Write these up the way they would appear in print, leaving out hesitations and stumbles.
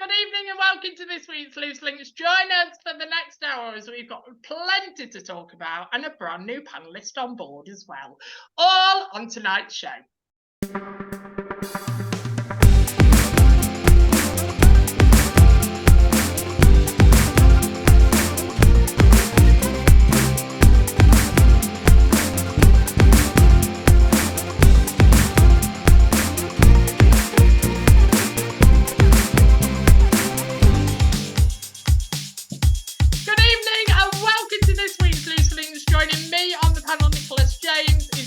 Good evening and welcome to this week's Loose Links. Join us for the next hour as we've got plenty to talk about and a brand new panellist on board as well. All on tonight's show.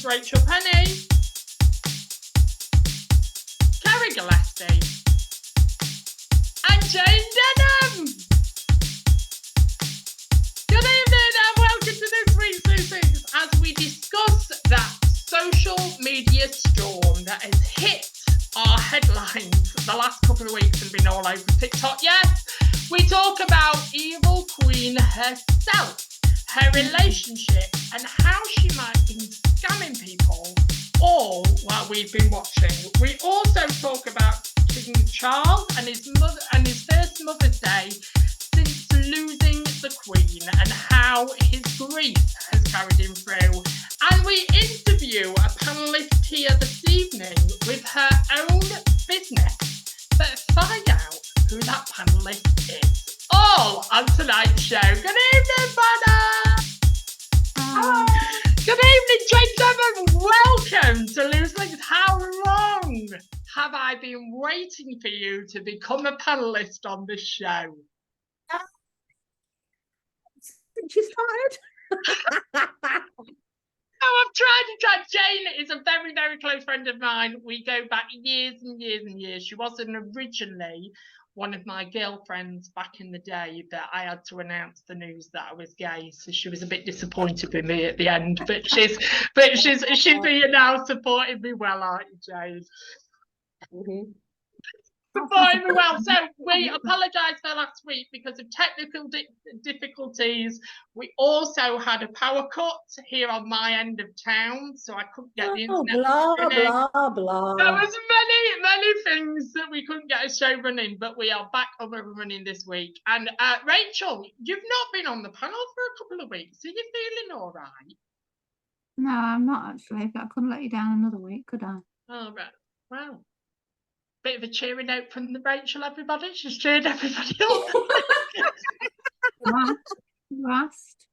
Rachel Penny, Kerry Gillespie, and Jane Denham. Good evening and welcome to this week's Loose Links as we discuss that social media storm that has hit our headlines the last couple of weeks and been all over TikTok. Yes, we talk about Evil Queen herself, her relationship, and how she might be scamming people, all while we've been watching. We also talk about King Charles and his mother and his first Mother's Day since losing the Queen and how his grief has carried him through. And we interview a panellist here this evening with her own business, but find out who that panellist is. All on tonight's show. Good evening, Banner! Hello. Good evening, Jane Denham. Welcome to Loose Links. How long have I been waiting for you to become a panellist on this show? Since you started. Oh, I've tried. Jane is a very, very close friend of mine. We go back years and years and years. She wasn't originally one of my girlfriends back in the day, but I had to announce the news that I was gay, so she was a bit disappointed with me at the end. But she's here now, supporting me well, aren't you, Jane? Mm-hmm. Supporting me well. So we apologise for last week because of technical difficulties. We also had a power cut here on my end of town, so I couldn't get the internet running. Blah, blah. There was many things that we couldn't get a show running, but we are back up and running this week. And Rachel, you've not been on the panel for a couple of weeks. Are you feeling all right? No, I'm not actually, but I couldn't let you down another week, could I? Oh, right. Well, bit of a cheery note from the Rachel, everybody. She's cheered everybody up. Last.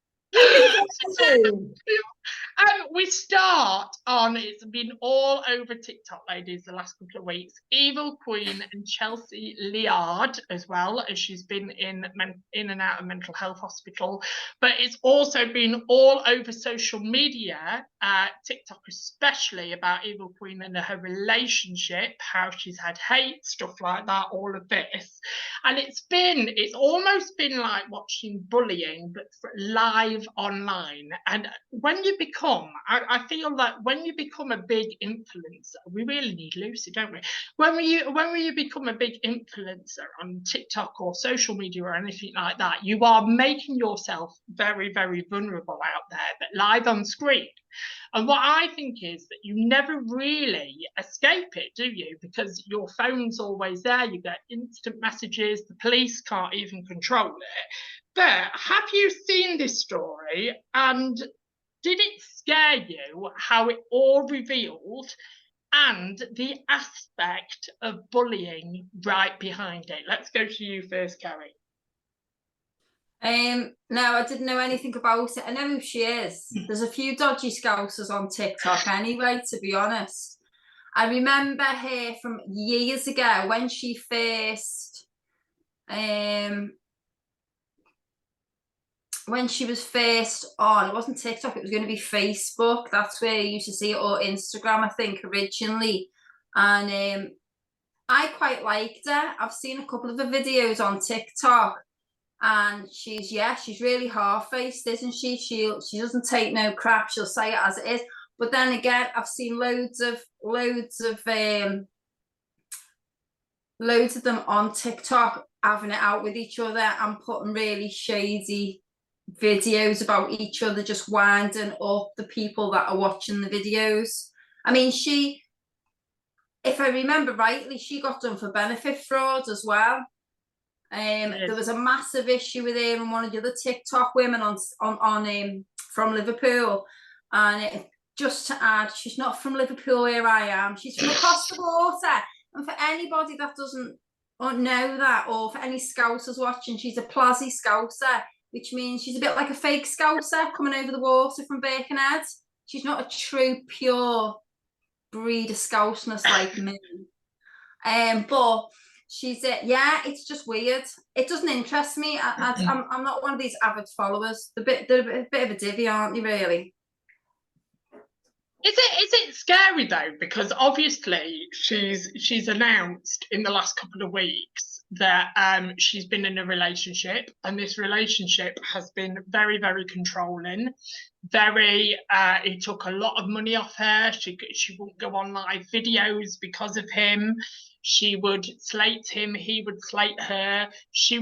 We start on, it's been all over TikTok, ladies, the last couple of weeks. Evil Queen and Chelsea Liard, as well, as she's been in and out of mental health hospital. But it's also been all over social media, TikTok especially, about Evil Queen and her relationship, how she's had hate, stuff like that, all of this. And it's almost been like watching bullying, but live online. And when you become, I feel that when you become a big influencer, we really need Lucy, don't we? When you become a big influencer on TikTok or social media or anything like that, you are making yourself very, very vulnerable out there, but live on screen. And what I think is that you never really escape it, do you? Because your phone's always there, you get instant messages, the police can't even control it. But have you seen this story, and did it scare you how it all revealed and the aspect of bullying right behind it? Let's go to you first, Kerry. No, I didn't know anything about it. I know who she is. There's a few dodgy scousers on TikTok anyway, to be honest. I remember her from years ago when she first when she was first on. It wasn't TikTok, it was going to be Facebook. That's where you used to see it, or Instagram, I think, originally. And I quite liked her. I've seen a couple of her videos on TikTok. And she's really hard-faced, isn't she? She doesn't take no crap. She'll say it as it is. But then again, I've seen loads of them on TikTok having it out with each other and putting really shady videos about each other, just winding up the people that are watching the videos. I mean, if I remember rightly, she got done for benefit fraud as well. There was a massive issue with her and one of the other TikTok women on from Liverpool. And just to add, she's not from Liverpool where I am. She's from across the water. And for anybody that doesn't know that, or for any Scousers watching, she's a Plazzy Scouser, which means she's a bit like a fake Scouser coming over the water from Birkenhead. She's not a true, pure breed of Scouseness like me. But she's yeah, it's just weird. It doesn't interest me. I'm not one of these avid followers. They're a bit of a divvy, aren't they, really? Is it scary though? Because obviously she's announced in the last couple of weeks that she's been in a relationship, and this relationship has been very, very controlling. It took a lot of money off her. She wouldn't go on live videos because of him. She would slate him, he would slate her. She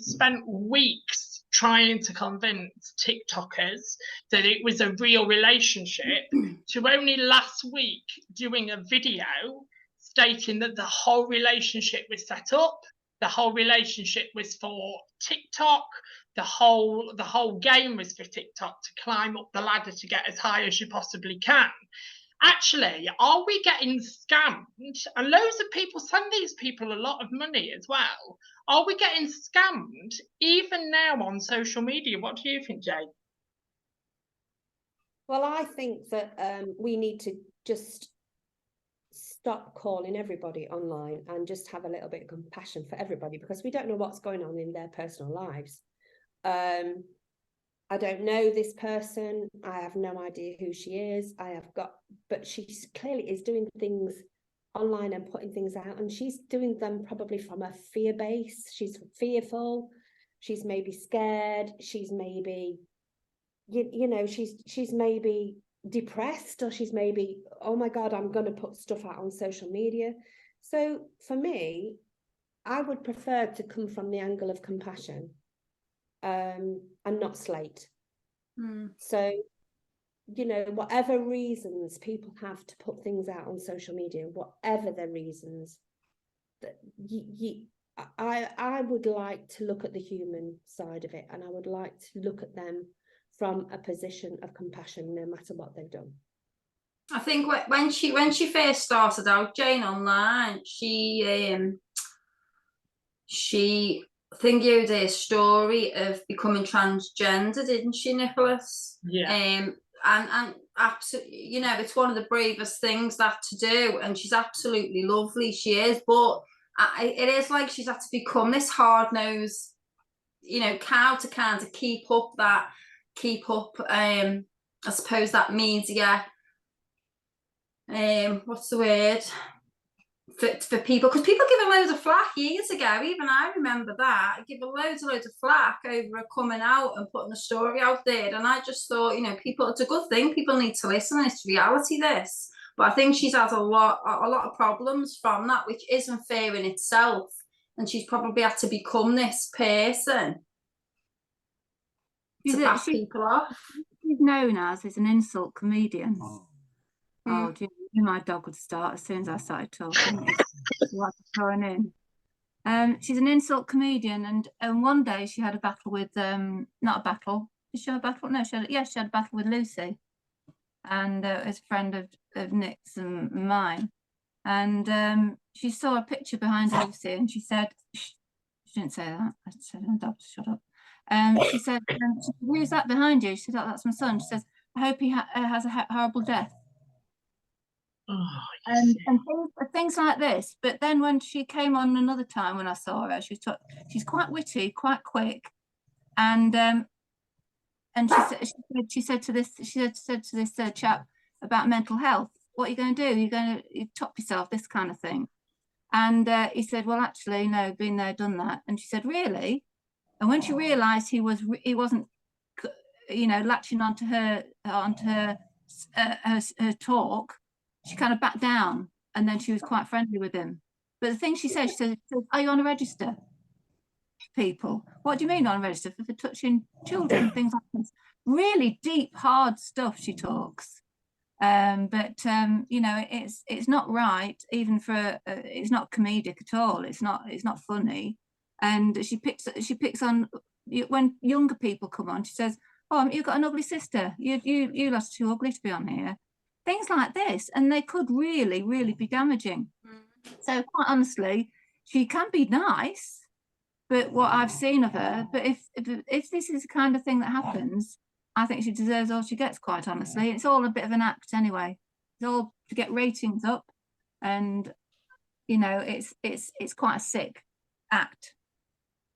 spent weeks trying to convince TikTokers that it was a real relationship, to only last week doing a video stating that the whole relationship was set up, the whole relationship was for TikTok, the whole game was for TikTok to climb up the ladder to get as high as you possibly can. Actually, are we getting scammed? And loads of people send these people a lot of money as well. Are we getting scammed even now on social media? What do you think, Jay? Well, I think that we need to just stop calling everybody online and just have a little bit of compassion for everybody, because we don't know what's going on in their personal lives. I don't know this person. I have no idea who she is. But she clearly is doing things online and putting things out, and she's doing them probably from a fear base. She's fearful. She's maybe scared. She's maybe, she's maybe depressed, or she's maybe, oh my God, I'm going to put stuff out on social media. So for me, I would prefer to come from the angle of compassion. And not slate. So, whatever reasons people have to put things out on social media, whatever their reasons, that I would like to look at the human side of it, and I would like to look at them from a position of compassion, no matter what they've done. I think when she first started out, Jane, online, she thingied her story of becoming transgender, didn't she, Nicholas? Yeah. And absolutely, it's one of the bravest things that to do, and she's absolutely lovely. She is, but it is like she's had to become this hard-nosed, cow to kind of keep up. I suppose that media. What's the word? For people, because people give her loads of flack years ago. Even I remember that. Give her loads of flack over her coming out and putting the story out there. And I just thought, people, it's a good thing. People need to listen. It's reality, this. But I think she's had a lot of problems from that, which isn't fair in itself. And she's probably had to become this person to pass people off. She's known as an insult comedian. Oh, do you know, my dog would start as soon as I started talking. Going in. She's an insult comedian, and one day she had a battle with not a battle. Did she have a battle? No, she had a battle with Lucy, and it's a friend of Nick's and mine. And she saw a picture behind Lucy, and she said, she didn't say that. I said, "Oh, dog, shut up." She said, "Who's that behind you?" She said, "Oh, that's my son." She says, "I hope he has a horrible death." Oh, and things like this. But then when she came on another time, when I saw her, she's quite witty, quite quick, and she said to this chap about mental health, "What are you going to do? You're going to top yourself, this kind of thing." And he said, "Well, actually, no, been there, done that." And she said, "Really?" And when she realised he wasn't, latching onto her talk, she kind of backed down, and then she was quite friendly with him. But the thing she said, "Are you on a register, people? What do you mean on a register for touching children?" Things like this. Really deep, hard stuff she talks. But it's not right, even for it's not comedic at all. It's not funny. and she picks on when younger people come on. She says, "Oh, you've got an ugly sister. You lot are too ugly to be on here." Things like this, and they could really, really be damaging. So quite honestly, she can be nice, but what I've seen of her, but if this is the kind of thing that happens, I think she deserves all she gets, quite honestly. It's all a bit of an act anyway. It's all to get ratings up, and you know, it's quite a sick act,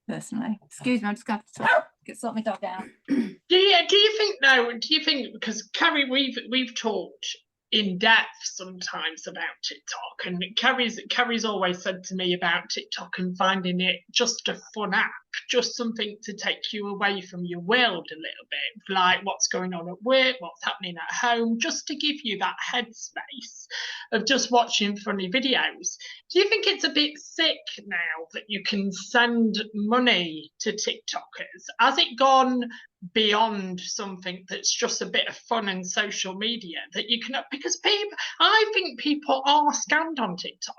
personally. Excuse me, I'm just going to have to sort my dog out. Do you think though? Do you think, because Carrie, we've talked in depth sometimes about TikTok, and Carrie's always said to me about TikTok and finding it just a fun app, just something to take you away from your world a little bit, like what's going on at work, what's happening at home, just to give you that headspace of just watching funny videos. Do you think it's a bit sick now that you can send money to TikTokers? Has it gone beyond something that's just a bit of fun and social media that you can, because I think people are scammed on TikTok.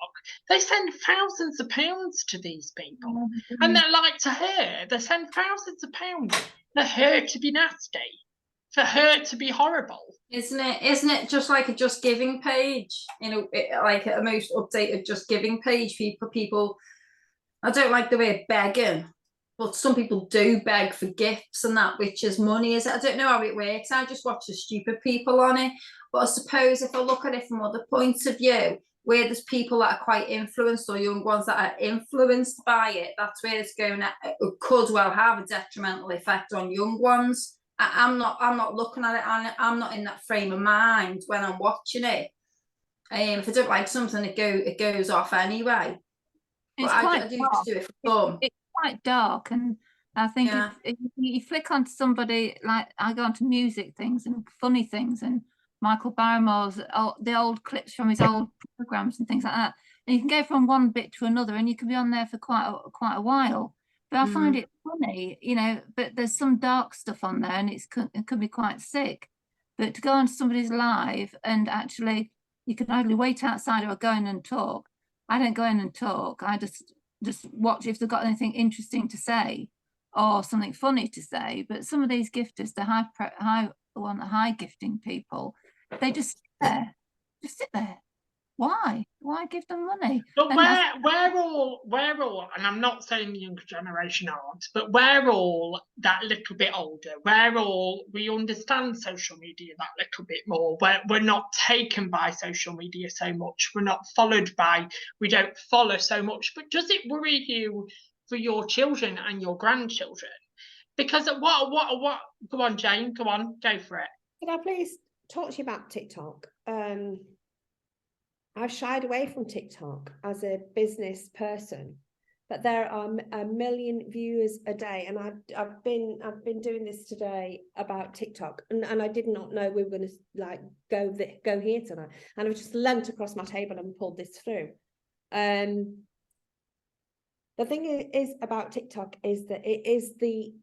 They send thousands of pounds to these people, and they're like, to her, they send thousands of pounds for her to be nasty, for her to be horrible. Isn't it just like a Just Giving page? You know, like a most updated Just Giving page for people. I don't like the word begging, but some people do beg for gifts and that, which is money. I don't know how it works. I just watch the stupid people on it. But I suppose if I look at it from other points of view, where there's people that are quite influenced, or young ones that are influenced by it, that's where it's going. It could well have a detrimental effect on young ones. I'm not looking at it. I'm not in that frame of mind when I'm watching it. If I don't like something, it goes off anyway. It's but quite I do dark. just do it for fun. It's quite dark, and I think if you flick onto somebody, like I go onto music things and funny things, and Michael Barrymore's the old clips from his old programs and things like that, and you can go from one bit to another, and you can be on there for quite a while. But I find it funny, you know. But there's some dark stuff on there, and it could be quite sick. But to go onto somebody's live and actually, you can either wait outside or go in and talk. I don't go in and talk. I just watch if they've got anything interesting to say or something funny to say. But some of these gifters, the high gifting people, they just sit there. Why give them money? But we're all, and I'm not saying the younger generation aren't, but we're all that little bit older. We understand social media that little bit more. We're not taken by social media so much. We don't follow so much. But does it worry you for your children and your grandchildren? Because what? Go on, Jane. Go on. Go for it. Can I please talk to you about TikTok? I've shied away from TikTok as a business person, but there are 1 million viewers a day, and I've been doing this today about TikTok, and I did not know we were going to like go here tonight, and I've just leant across my table and pulled this through. The thing is about TikTok is that it is the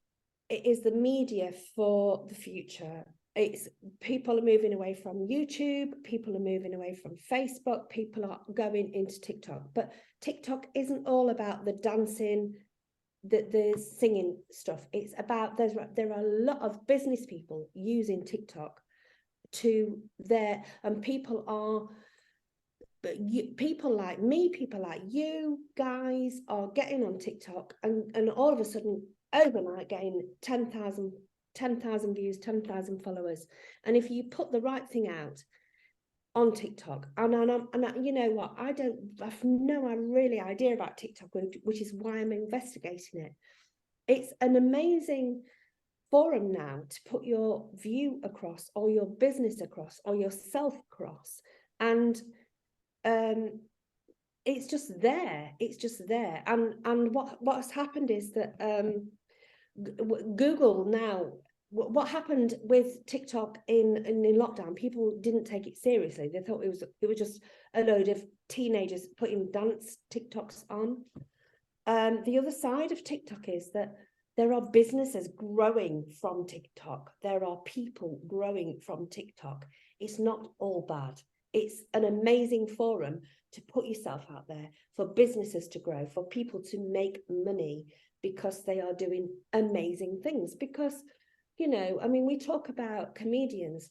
media for the future. It's people are moving away from YouTube, people are moving away from Facebook, people are going into TikTok. But TikTok isn't all about the dancing, the singing stuff. It's about there are a lot of business people using TikTok and people like me, people like you guys are getting on TikTok and all of a sudden overnight getting 10,000 views, 10,000 followers. And if you put the right thing out on TikTok, and you know what, I've no really idea about TikTok, which is why I'm investigating it. It's an amazing forum now to put your view across, or your business across, or yourself across, and it's just there. And what's happened is that Google now, what happened with TikTok in lockdown, people didn't take it seriously. They thought it was just a load of teenagers putting dance TikToks on. The other side of TikTok is that there are businesses growing from TikTok. There are people growing from TikTok. It's not all bad. it's an amazing forum to put yourself out there, for businesses to grow, for people to make money because they are doing amazing things. Because, you know, I mean, we talk about comedians.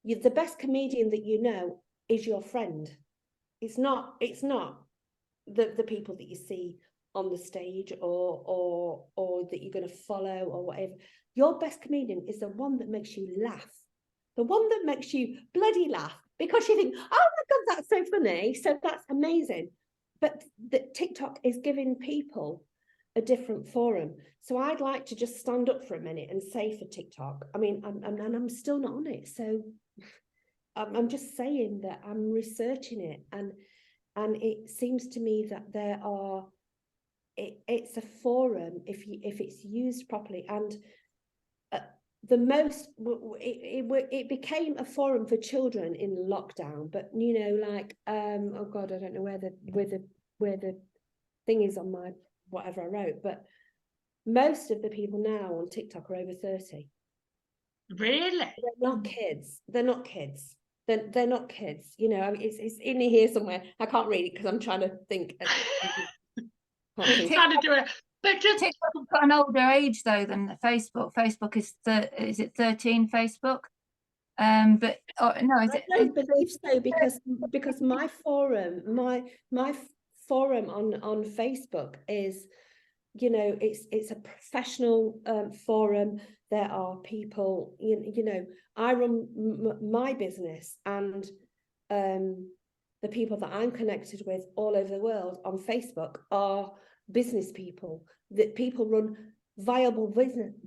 The best comedian that you know is your friend. It's not the people that you see on the stage or that you're going to follow or whatever. Your best comedian is the one that makes you laugh, the one that makes you bloody laugh, because you think, oh my God, that's so funny. So that's amazing. But the TikTok is giving people a different forum. So I'd like to just stand up for a minute and say for TikTok, I mean, I'm still not on it. So I'm just saying that I'm researching it, and it seems to me that there are, it's a forum if it's used properly. And it became a forum for children in lockdown, but you know, like oh God, I don't know where the thing is on my whatever I wrote, but most of the people now on TikTok are over 30. Really? They're not kids. They're not kids. They're not kids. You know, I mean, it's in here somewhere. I can't read it because I'm trying to think. Trying to do it. But just TikTok's got an older age though than Facebook. Facebook is it 13? Facebook, but no, is it? I don't believe so, because my forum, my forum on Facebook is, you know, it's a professional forum. There are people, you know, I run my business, and the people that I'm connected with all over the world on Facebook are business people. That people run viable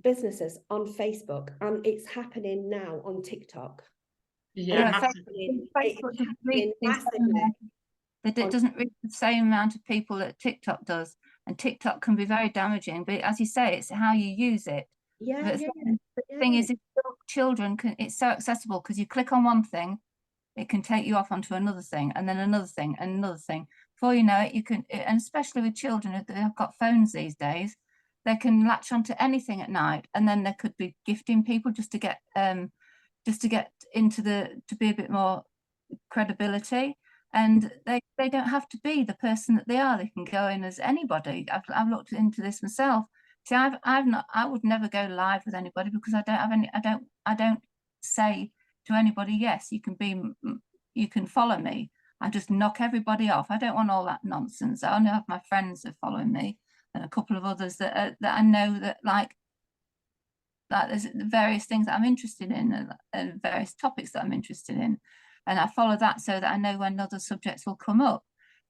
businesses on Facebook, and it's happening now on TikTok. yeah, Facebook doesn't reach the same amount of people that TikTok does, and TikTok can be very damaging. But as you say, it's how you use it. The thing is, if children it's so accessible, because you click on one thing, it can take you off onto another thing, and then another thing, and another thing. Before you know it, you can, and especially with children, if they've got phones these days, they can latch onto anything at night, and then they could be gifting people just to get into to be a bit more credibility. And they don't have to be the person that they are. They can go in as anybody. I've looked into this myself. See, I would never go live with anybody, because I don't say to anybody, yes, you can follow me. I just knock everybody off. I don't want all that nonsense. I only have my friends that follow me, and a couple of others that I know that like there's various things that I'm interested in, and various topics that I'm interested in, and I follow that so that I know when other subjects will come up.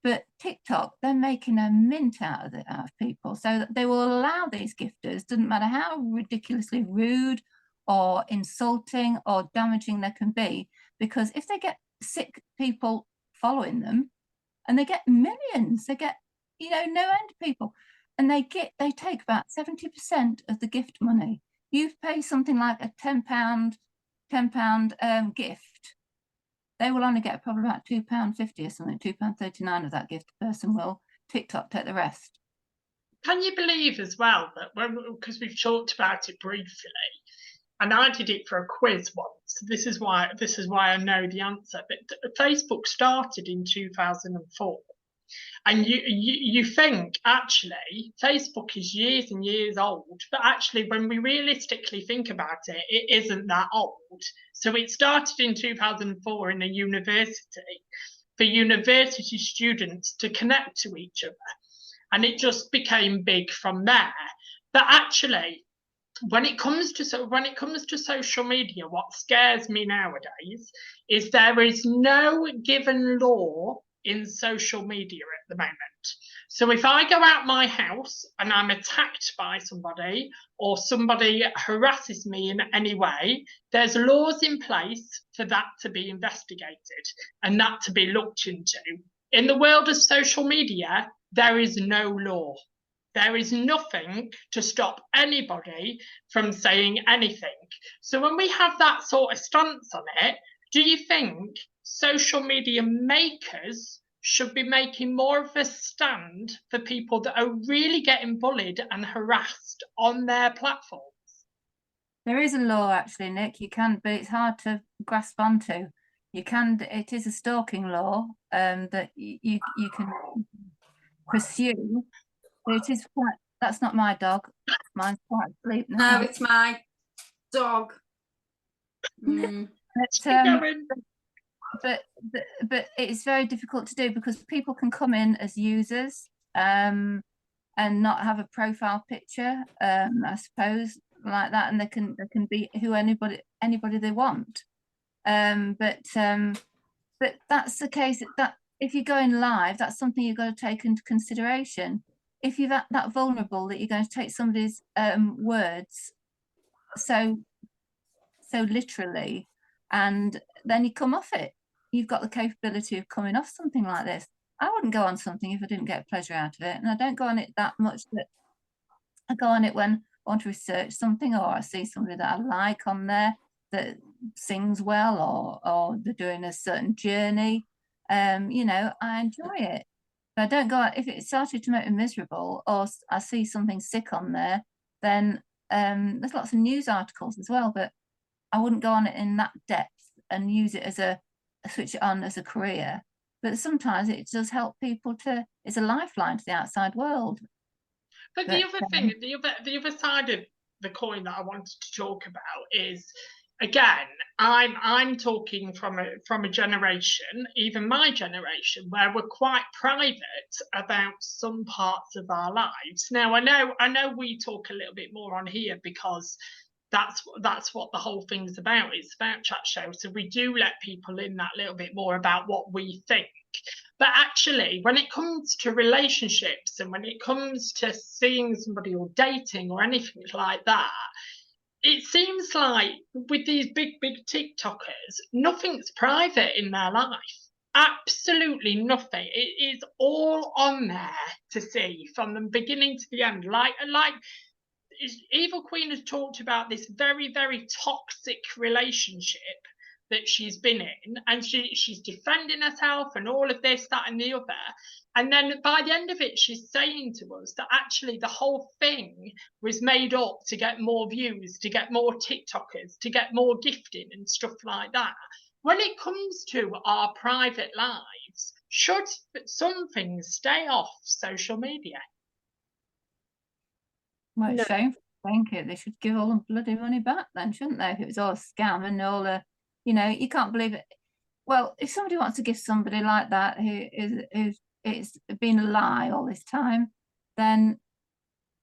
But TikTok, they're making a mint out of people, so that they will allow these gifters, doesn't matter how ridiculously rude or insulting or damaging they can be, because if they get sick people following them, and they get millions, they get, you know, no end of people, and they take about 70% of the gift money. You pay something like a £10 gift, they will only get probably about £2.50 or something, £2.39 of that gift. The person will. TikTok take the rest. Can you believe as well that because we've talked about it briefly, and I did it for a quiz once. This is why I know the answer. But Facebook started in 2004, and you think actually Facebook is years and years old, but actually when we realistically think about it, it isn't that old. So it started in 2004 in a university for university students to connect to each other, and it just became big from there. But actually, when it comes to social media, what scares me nowadays is there is no given law in social media at the moment. So if I go out my house and I'm attacked by somebody, or somebody harasses me in any way, there's laws in place for that to be investigated and that to be looked into. In the world of social media, there is no law. There is nothing to stop anybody from saying anything. So when we have that sort of stance on it, do you think social media makers should be making more of a stand for people that are really getting bullied and harassed on their platforms? There is a law actually, Nick, you can, but it's hard to grasp onto. You can. It is a stalking law that you can pursue. But it is quite. That's not my dog. Mine's quite asleep now. No, it's my dog. Mm. But it's very difficult to do because people can come in as users and not have a profile picture, I suppose, like that, and they can be anybody they want. But that's the case that if you're going live, that's something you've got to take into consideration. If you're that vulnerable that you're going to take somebody's words so literally, and then you come off it, you've got the capability of coming off something like this. I wouldn't go on something if I didn't get pleasure out of it, and I don't go on it that much. That I go on it when I want to research something, or I see somebody that I like on there that sings well, or they're doing a certain journey. You know, I enjoy it. But I don't go on, if it started to make me miserable, or I see something sick on there, then there's lots of news articles as well, but I wouldn't go on it in that depth and use it as switch it on as a career. But sometimes it does help people it's a lifeline to the outside world. But the other thing, the other side of the coin that I wanted to talk about is, again, I'm talking from a generation, even my generation, where we're quite private about some parts of our lives. Now, I know we talk a little bit more on here because that's what the whole thing's about. It's about Chat Show, so we do let people in that little bit more about what we think. But actually, when it comes to relationships and when it comes to seeing somebody or dating or anything like that, it seems like with these big TikTokers, nothing's private in their life. Absolutely nothing. It is all on there to see from the beginning to the end. Like Evil Queen has talked about this very, very toxic relationship that she's been in, and she's defending herself and all of this, that, and the other. And then by the end of it, she's saying to us that actually the whole thing was made up to get more views, to get more TikTokers, to get more gifting and stuff like that. When it comes to our private lives, should some things stay off social media? Well, it's shameful, I think it. They should give all the bloody money back then, shouldn't they? If it was all a scam and all the, you know, you can't believe it. Well, if somebody wants to give somebody like that who it's been a lie all this time, then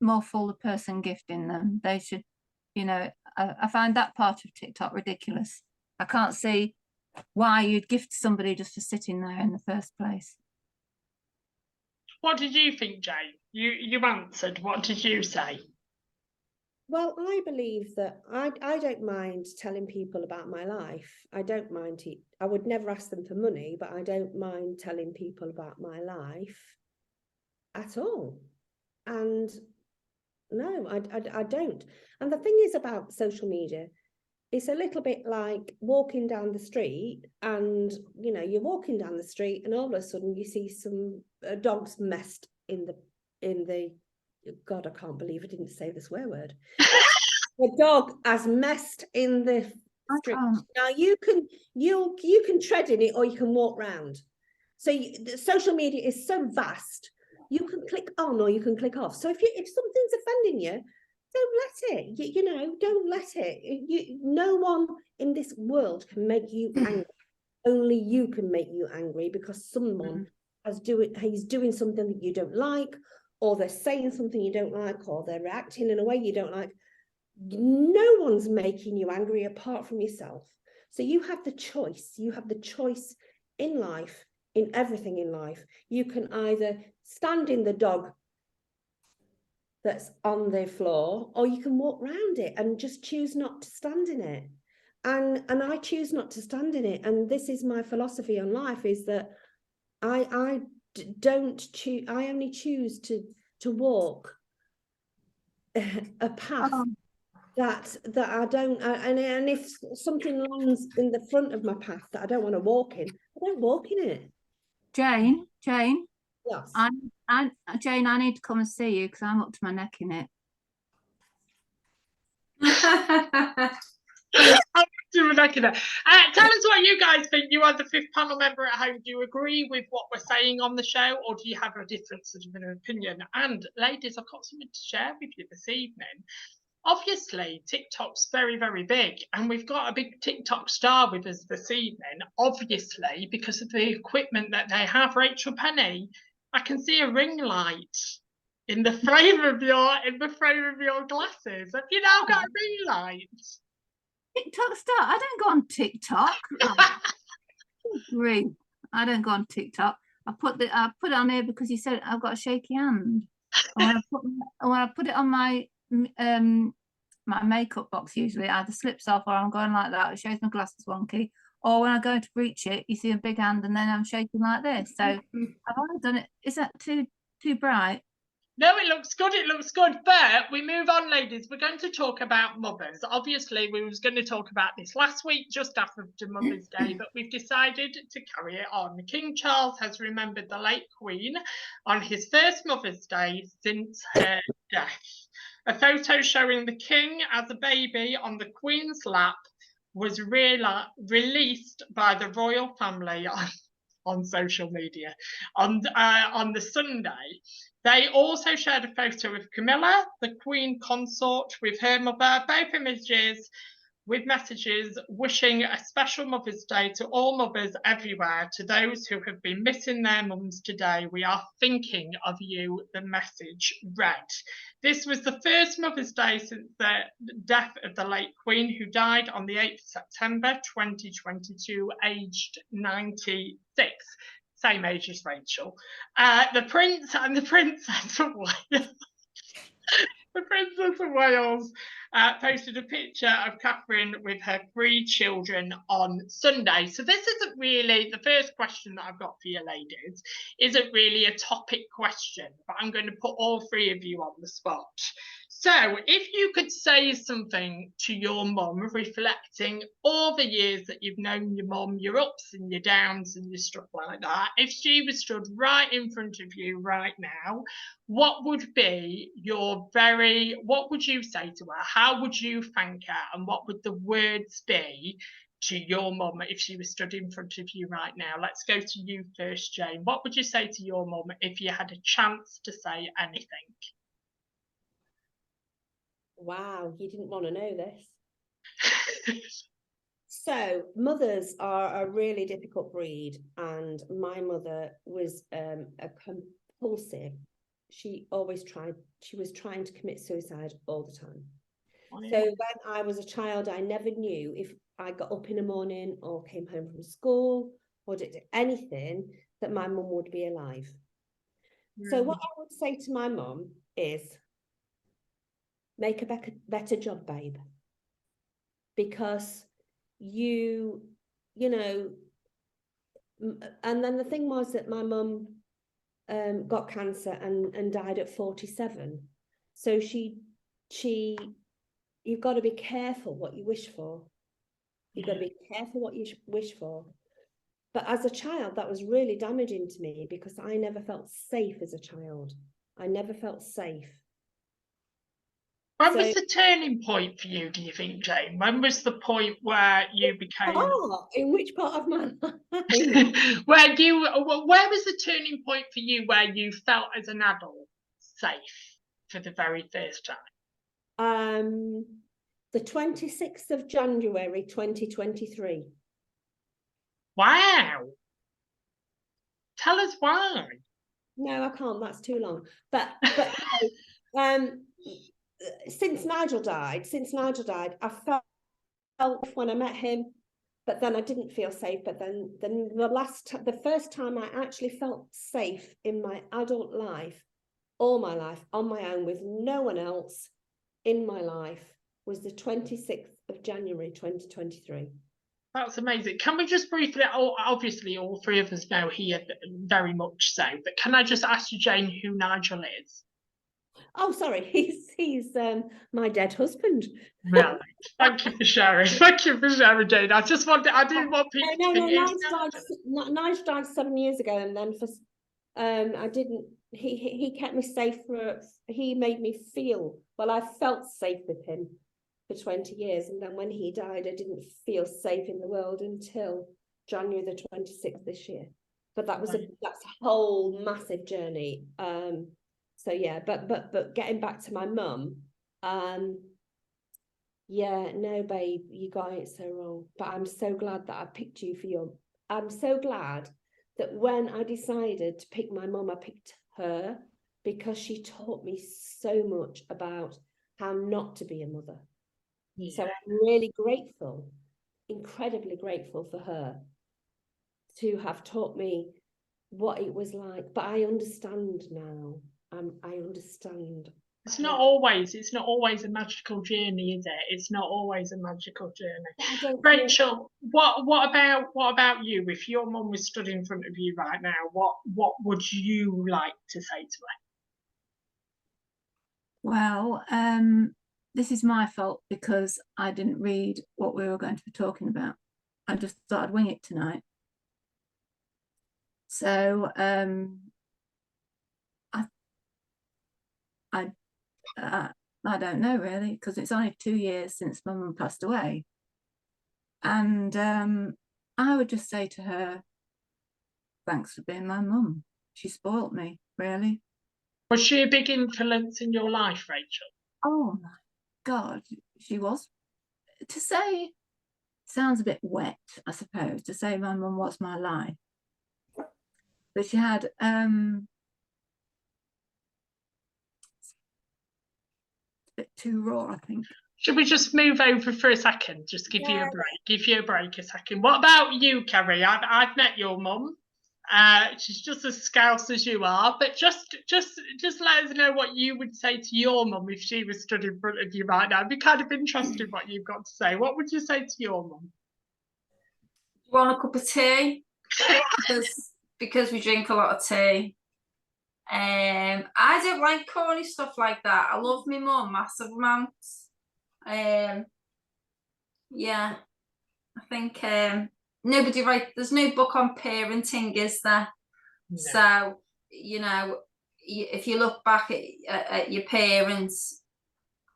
more fool the person gifting them. They should, you know, I find that part of TikTok ridiculous. I can't see why you'd gift somebody just for sitting there in the first place. What did you think, Jane? You answered. What did you say? Well, I believe that I don't mind telling people about my life. I don't mind it. I would never ask them for money, but I don't mind telling people about my life at all. And no, I don't. And the thing is about social media, it's a little bit like walking down the street, and you know, you're walking down the street and all of a sudden you see some dogs messed in the God, I can't believe I didn't say the swear word. The dog has messed in the street. Now you can tread in it or you can walk round. So social media is so vast. You can click on or you can click off. So if something's offending you, don't let it. You know, don't let it. No one in this world can make you angry. Only you can make you angry because someone he's doing something that you don't like, or they're saying something you don't like, or they're reacting in a way you don't like. No one's making you angry apart from yourself. So you have the choice. You have the choice in life, in everything in life. You can either stand in the dog that's on the floor, or you can walk around it and just choose not to stand in it. And I choose not to stand in it. And this is my philosophy on life, is that I only choose to walk a path that I don't, and if something lands in the front of my path that I don't want to walk in, I don't walk in it. Jane. Yes. Jane, I need to come and see you because I'm up to my neck in it. I Tell us what you guys think. You are the fifth panel member at home. Do you agree with what we're saying on the show, or do you have a different sort of an opinion? And ladies, I've got something to share with you this evening. Obviously, TikTok's very, very big, and we've got a big TikTok star with us this evening. Obviously, because of the equipment that they have. Rachel Penny, I can see a ring light in the frame of your glasses. Have you now got a ring light? TikTok star. I don't go on TikTok. Grief. I don't go on TikTok. I put it on here because you said I've got a shaky hand. And when I put it on my my makeup box, usually either slips off or I'm going like that. It shows my glasses wonky. Or when I go to reach it, you see a big hand and then I'm shaking like this. So I've already done it. Is that too bright? No, it looks good. It looks good. But we move on, ladies. We're going to talk about mothers. Obviously, we was going to talk about this last week, just after Mother's Day, but we've decided to carry it on. King Charles has remembered the late Queen on his first Mother's Day since her death. A photo showing the King as a baby on the Queen's lap was released by the royal family on social media on the Sunday. They also shared a photo of Camilla, the Queen consort, with her mother, both images with messages wishing a special Mother's Day to all mothers everywhere. To those who have been missing their mums today, we are thinking of you, the message read. This was the first Mother's Day since the death of the late Queen, who died on the 8th of September 2022, aged 96. Same age as Rachel. The Prince and the Princess of Wales. The Princess of Wales posted a picture of Catherine with her 3 children on Sunday. So this isn't really, the first question that I've got for you ladies, isn't really a topic question, but I'm going to put all 3 of you on the spot. So if you could say something to your mum, reflecting all the years that you've known your mum, your ups and your downs and your stuff like that, if she was stood right in front of you right now, what would be what would you say to her? How would you thank her? And what would the words be to your mum if she was stood in front of you right now? Let's go to you first, Jane. What would you say to your mum if you had a chance to say anything? Wow, you didn't want to know this. So mothers are a really difficult breed, and my mother was a compulsive. She was trying to commit suicide all the time. Oh, yeah. So when I was a child, I never knew if I got up in the morning or came home from school or did anything that my mum would be alive. So what I would say to my mum is, make a better job, babe, because you know, and then the thing was that my mum got cancer and died at 47. So you've got to be careful what you wish for. You've got to be careful what you wish for. But as a child, that was really damaging to me because I never felt safe as a child. I never felt safe. When was the turning point for you, do you think, Jane? When was the point where you became... Oh, in which part of my life? Where was the turning point for you where you felt as an adult safe for the very first time? The 26th of January, 2023. Wow. Tell us why. No, I can't. That's too long. But since Nigel died, I felt when I met him, but then I didn't feel safe. But then the first time I actually felt safe in my adult life, all my life, on my own, with no one else in my life, was the 26th of January, 2023. That's amazing. Can we just briefly, obviously all 3 of us know here very much so, but can I just ask you, Jane, who Nigel is? Oh, sorry, he's my dead husband. Right. Thank you for sharing. Thank you for sharing, Jane. I didn't want people to use Nigel died 7 years ago, and then he kept me safe he made me feel, well, I felt safe with him for 20 years. And then when he died, I didn't feel safe in the world until January the 26th this year. But that was that's a whole massive journey. So yeah, but getting back to my mum, yeah, no, babe, you got it so wrong. But I'm so glad that I picked you for your. I'm so glad that when I decided to pick my mum, I picked her because she taught me so much about how not to be a mother. Yeah. So I'm really grateful, incredibly grateful for her to have taught me what it was like. But I understand now. I understand. It's not always a magical journey, is it? It's not always a magical journey. I don't think- Rachel, what about you? If your mum was stood in front of you right now, what would you like to say to her? Well, this is my fault because I didn't read what we were going to be talking about. I just thought I'd wing it tonight. So I don't know really, because it's only 2 years since my mum passed away. And I would just say to her, thanks for being my mum. She spoilt me, really. Was she a big influence in your life, Rachel? Oh my God, she was. To say, sounds a bit wet, I suppose, to say my mum was my life. But she had a bit too raw, I think. Should we just move over for a second? Just give you a break. Give you a break a second. What about you, Kerry? I've met your mum. She's just as scouse as you are, but just let us know what you would say to your mum if she was stood in front of you right now. I'd be kind of interested what you've got to say. What would you say to your mum? You want a cup of tea? because we drink a lot of tea. I don't like corny stuff like that. I love my mum massive amounts. Yeah, I think there's no book on parenting, is there? No. So, you know, if you look back at your parents,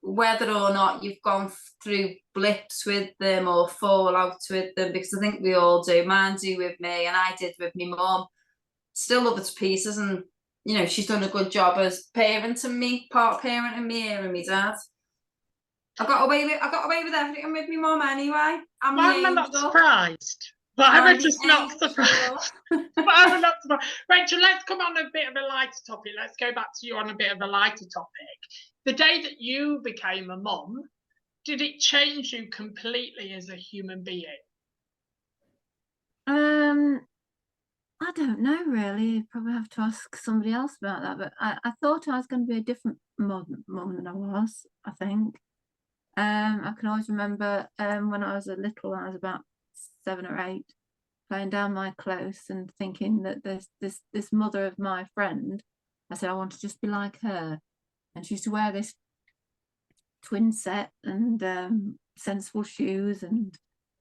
whether or not you've gone through blips with them or fallouts with them, because I think we all do. Mine do with me, and I did with my mum. Still love her to pieces, and you know, she's done a good job as parenting me, part parenting me here and my dad. I got away with everything with my mum anyway. Why am I not surprised? Why am I just not surprised? Why am I not surprised? Rachel, let's come on a bit of a lighter topic. Let's go back to you on a bit of a lighter topic. The day that you became a mum, did it change you completely as a human being? I don't know really. You probably have to ask somebody else about that. But I thought I was going to be a different mum than I was, I think. I can always remember when I was little, when I was about 7 or 8, playing down my close and thinking that there's this mother of my friend. I said I want to just be like her, and she used to wear this twin set and sensible shoes and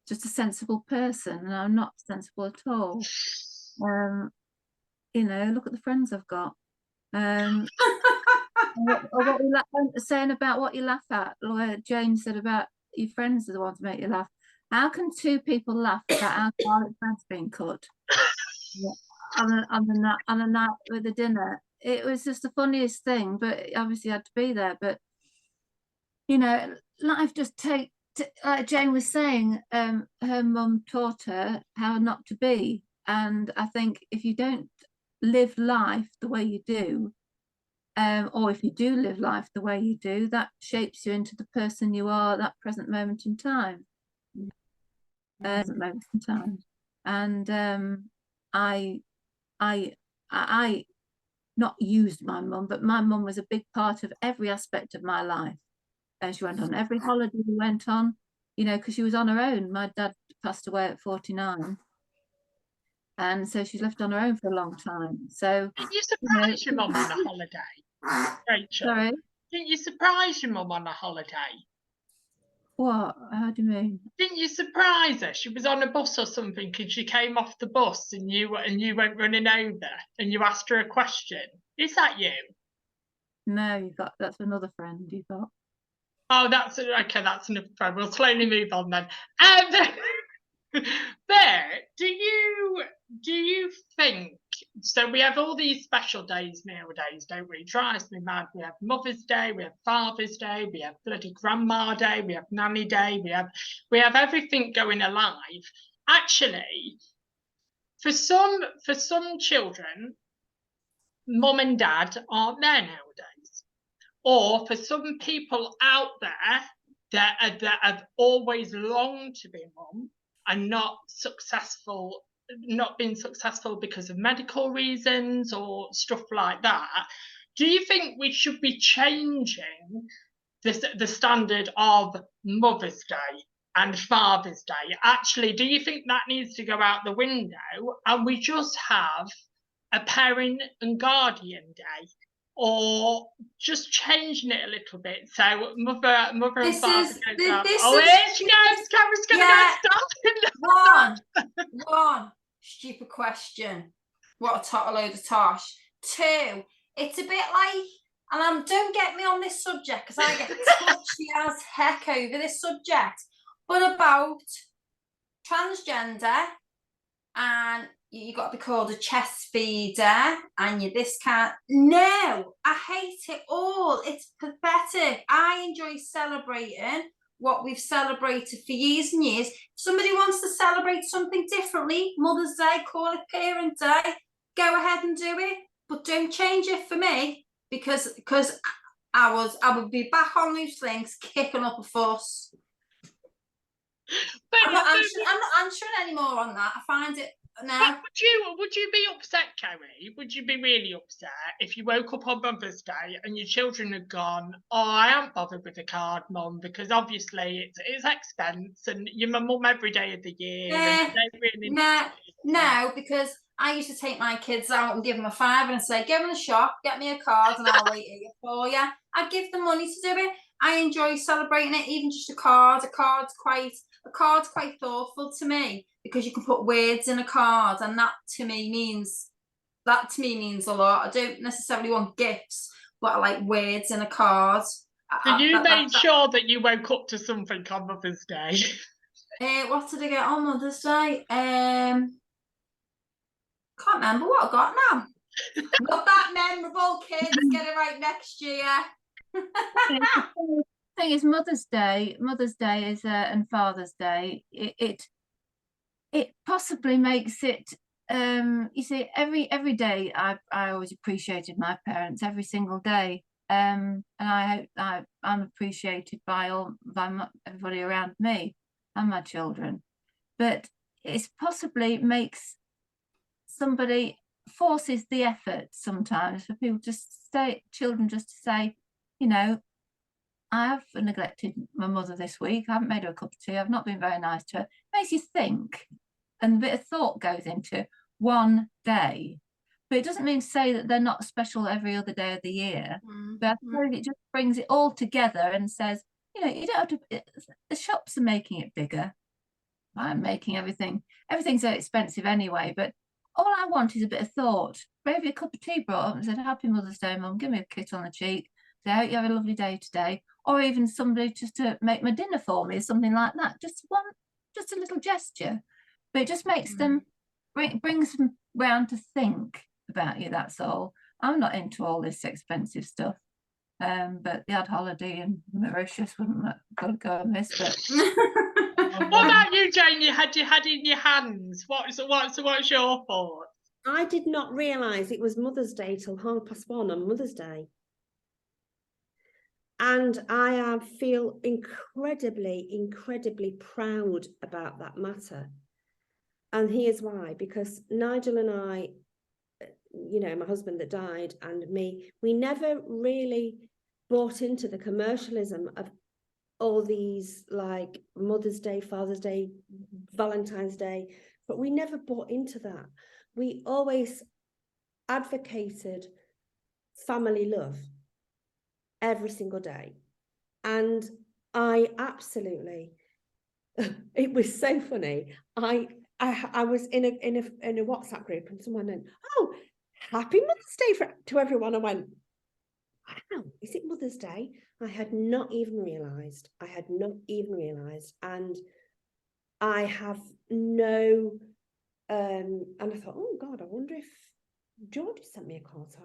just a sensible person, and I'm not sensible at all. You know, look at the friends I've got. What you saying about what you laugh at, like James said about your friends are the ones that make you laugh. How can 2 people laugh about alcoholic bread's being cut on a night with a dinner? It was just the funniest thing, but obviously had to be there. But you know, life just like Jane was saying, her mum taught her how not to be, and I think if you don't live life the way you do, or if you do live life the way you do, that shapes you into the person you are at that present moment in time. And I not used my mum, but my mum was a big part of every aspect of my life. And she went on every holiday we went on, you know, because she was on her own. My dad passed away at 49. And so she's left on her own for a long time. So didn't you surprise your mum on a holiday, Rachel? Sorry? Didn't you surprise your mum on a holiday? What? How do you mean? Didn't you surprise her? She was on a bus or something, and she came off the bus, and you went running over, and you asked her a question. Is that you? No, that's another friend you got. Oh, that's okay. That's enough. We'll slowly move on then. There, do you think so? We have all these special days nowadays, don't we? It drives me mad. We have Mother's Day, we have Father's Day, we have bloody Grandma Day, we have Nanny Day, we have everything going alive. Actually, for some children, mum and dad aren't there nowadays. Or for some people out there that have always longed to be a mum and not been successful because of medical reasons or stuff like that, do you think we should be changing the standard of Mother's Day and Father's Day? Actually, do you think that needs to go out the window and we just have a parent and guardian day? Or just changing it a little bit, so mother and father goes up. Oh, here she goes. Cameron's gonna go stop. One stupid question. What a total load of tosh. Two, it's a bit like, and don't get me on this subject because I get touchy as heck over this subject, but about transgender, and you got to be called a chest feeder and you this can't. No, I hate it all. It's pathetic. I enjoy celebrating what we've celebrated for years and years. If somebody wants to celebrate something differently, Mother's Day, call it Parent Day, go ahead and do it, but don't change it for me because I would be back on loose links kicking up a fuss. I'm not answering anymore on that. I find it. No. Would you be upset, Kerry? Would you be really upset if you woke up on Mother's Day and your children had gone, oh, I am bothered with the card, Mum, because obviously it's expense and you're my mum every day of the year. Yeah. No, because I used to take my kids out and give them a $5 and say, go in the shop, get me a card and I'll wait here for you. I give them money to do it. I enjoy celebrating it, even just a card. A card's quite thoughtful to me because you can put words in a card, and that to me means a lot. I don't necessarily want gifts, but I like words in a card. So you made sure that you woke up to something on Mother's Day. What did I get on Mother's Day? Can't remember what I got now. Not that memorable, kids. Get it right next year. The thing is, Mother's Day is and Father's Day. It possibly makes it. You see, every day I always appreciated my parents every single day. And I hope I'm appreciated by everybody around me and my children. But it possibly makes somebody forces the effort sometimes for people children just to say, you know, I have neglected my mother this week. I haven't made her a cup of tea. I've not been very nice to her. It makes you think, and a bit of thought goes into one day. But it doesn't mean to say that they're not special every other day of the year. But I suppose it just brings it all together and says, you know, you don't have to. The shops are making it bigger. I'm making everything's so expensive anyway. But all I want is a bit of thought. Maybe a cup of tea brought up and said, Happy Mother's Day, Mum. Give me a kiss on the cheek. Say, I hope you have a lovely day today. Or even somebody just to make my dinner for me, or something like that. Just a little gesture. But it just makes them, brings them round to think about you, that's all. I'm not into all this expensive stuff. But the odd holiday in Mauritius wouldn't go amiss. But what about you, Jane? You had in your hands. What's your thought? I did not realise it was Mother's Day till 1:30 on Mother's Day. And I feel incredibly proud about that matter. And here's why, because Nigel and I, you know, my husband that died and me, we never really bought into the commercialism of all these like Mother's Day, Father's Day, Valentine's Day, but we never bought into that. We always advocated family love every single day. And I absolutely, it was so funny. I was in a WhatsApp group and someone went, oh, Happy Mother's Day to everyone. I went, wow, is it Mother's Day? I had not even realised. And I have no, and I thought, oh God, I wonder if George sent me a card. So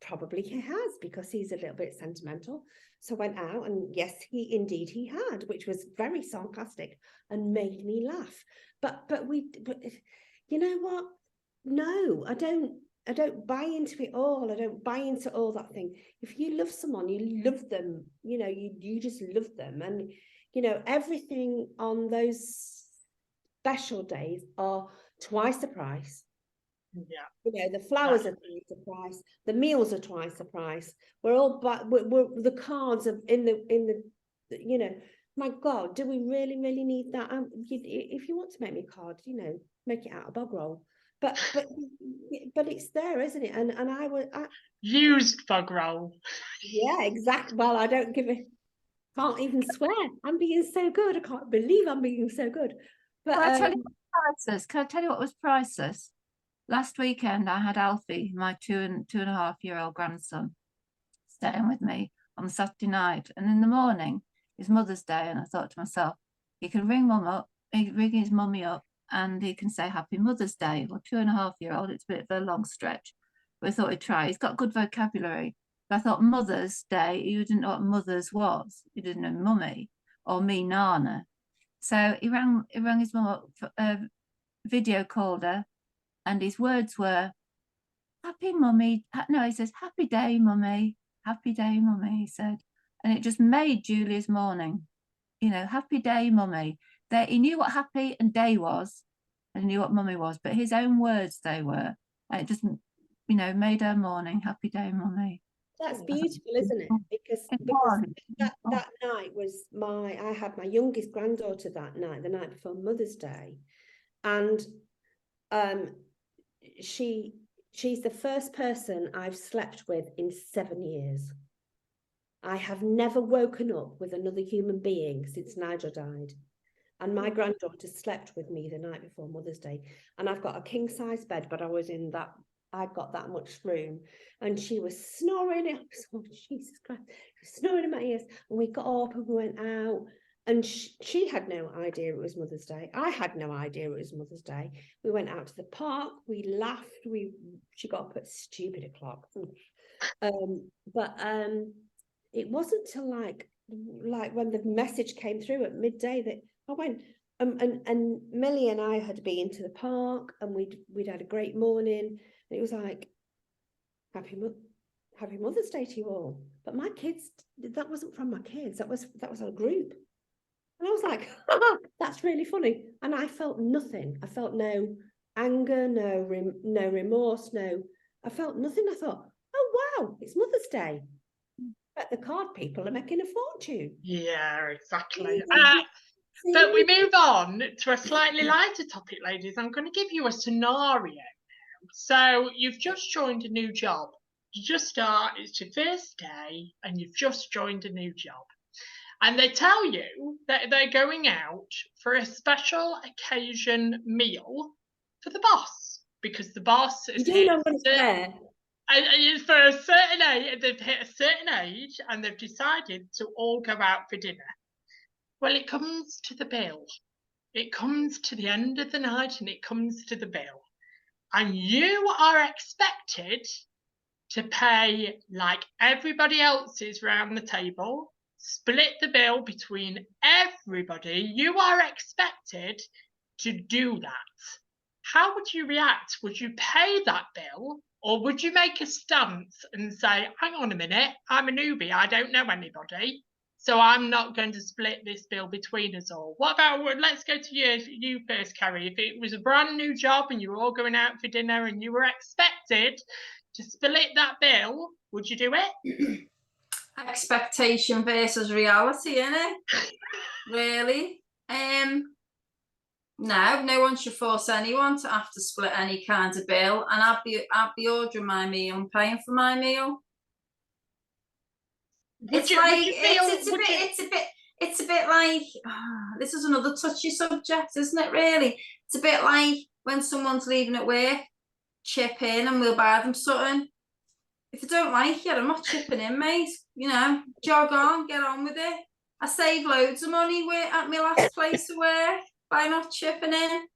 probably he has, because he's a little bit sentimental. So I went out, and yes, he had, which was very sarcastic and made me laugh. But you know what? No, I don't buy into it all. I don't buy into all that thing. If you love someone, you love them, you know, you just love them. And, you know, everything on those special days are twice the price. Yeah. You know, the flowers are twice the price, the meals are twice the price. We're all, but we're the cards are in the, you know, my God, do we really need that? If you want to make me a card, you know, make it out of bog roll. But it's there, isn't it? And I used bog roll. yeah, exactly. Well, I don't give a, can't even swear. I'm being so good. I can't believe I'm being so good. But Can I tell you what was priceless? Can I tell you what was priceless? Last weekend, I had Alfie, my 2.5-year-old grandson, staying with me on Saturday night. And in the morning, it's Mother's Day. And I thought to myself, he can ring mum up, he can ring his mummy up, and he can say Happy Mother's Day. Well, 2.5-year-old, it's a bit of a long stretch. But I thought he'd try. He's got good vocabulary. But I thought Mother's Day, he didn't know what mother's was. He didn't know mummy or me, Nana. So he rang his mum up, video called her, and his words were, Happy Mummy. No, he says, Happy Day, Mummy. Happy Day, Mummy, he said. And it just made Julia's morning. You know, Happy Day, Mummy. He knew what happy and day was, and knew what Mummy was, but his own words they were. And it just, you know, made her morning. Happy Day, Mummy. that's beautiful, isn't it? Because that night was I had my youngest granddaughter that night, the night before Mother's Day, and she's the first person I've slept with in 7 years. I have never woken up with another human being since Nigel died. And my granddaughter slept with me the night before Mother's Day. And I've got a king size bed, but I've got that much room. And she was snoring. Oh, Jesus Christ, snoring in my ears. And we got up and we went out. And she had no idea it was Mother's Day. I had no idea it was Mother's Day. We went out to the park. We laughed. She got up at stupid o'clock. But it wasn't till like when the message came through at midday that I went. And Millie and I had been to the park, and we'd had a great morning. And it was like, Happy Mother's Day to you all. But my kids, that wasn't from my kids. That was our group. And I was like, that's really funny. And I felt nothing. I felt no anger, no remorse, I felt nothing. I thought, oh, wow, it's Mother's Day. But the card people are making a fortune. Yeah, exactly. But we move on to a slightly lighter topic, ladies. I'm going to give you a scenario. So you've just joined a new job. You just start, it's your first day, and you've just joined a new job. And they tell you that they're going out for a special occasion meal for the boss, because the boss is you do know what it's there. And for a certain age, they've hit a certain age, and they've decided to all go out for dinner. Well, it comes to the bill. It comes to the end of the night, and it comes to the bill. And you are expected to pay like everybody else is round the table, split the bill between everybody. You are expected to do that. How would you react? Would you pay that bill, or would you make a stance and say, hang on a minute, I'm a newbie, I don't know anybody, so I'm not going to split this bill between us all? What about, let's go to you first, Carrie. If it was a brand new job and you were all going out for dinner and you were expected to split that bill, would you do it? Expectation versus reality, innit? Really? No one should force anyone to have to split any kind of bill, and I'd be ordering my meal and paying for my meal. It's a bit like, this is another touchy subject, isn't it, really? It's a bit like when someone's leaving at work, chip in and we'll buy them something. If I don't like it, I'm not chipping in, mate. You know, jog on, get on with it. I saved loads of money at my last place of work by not chipping in.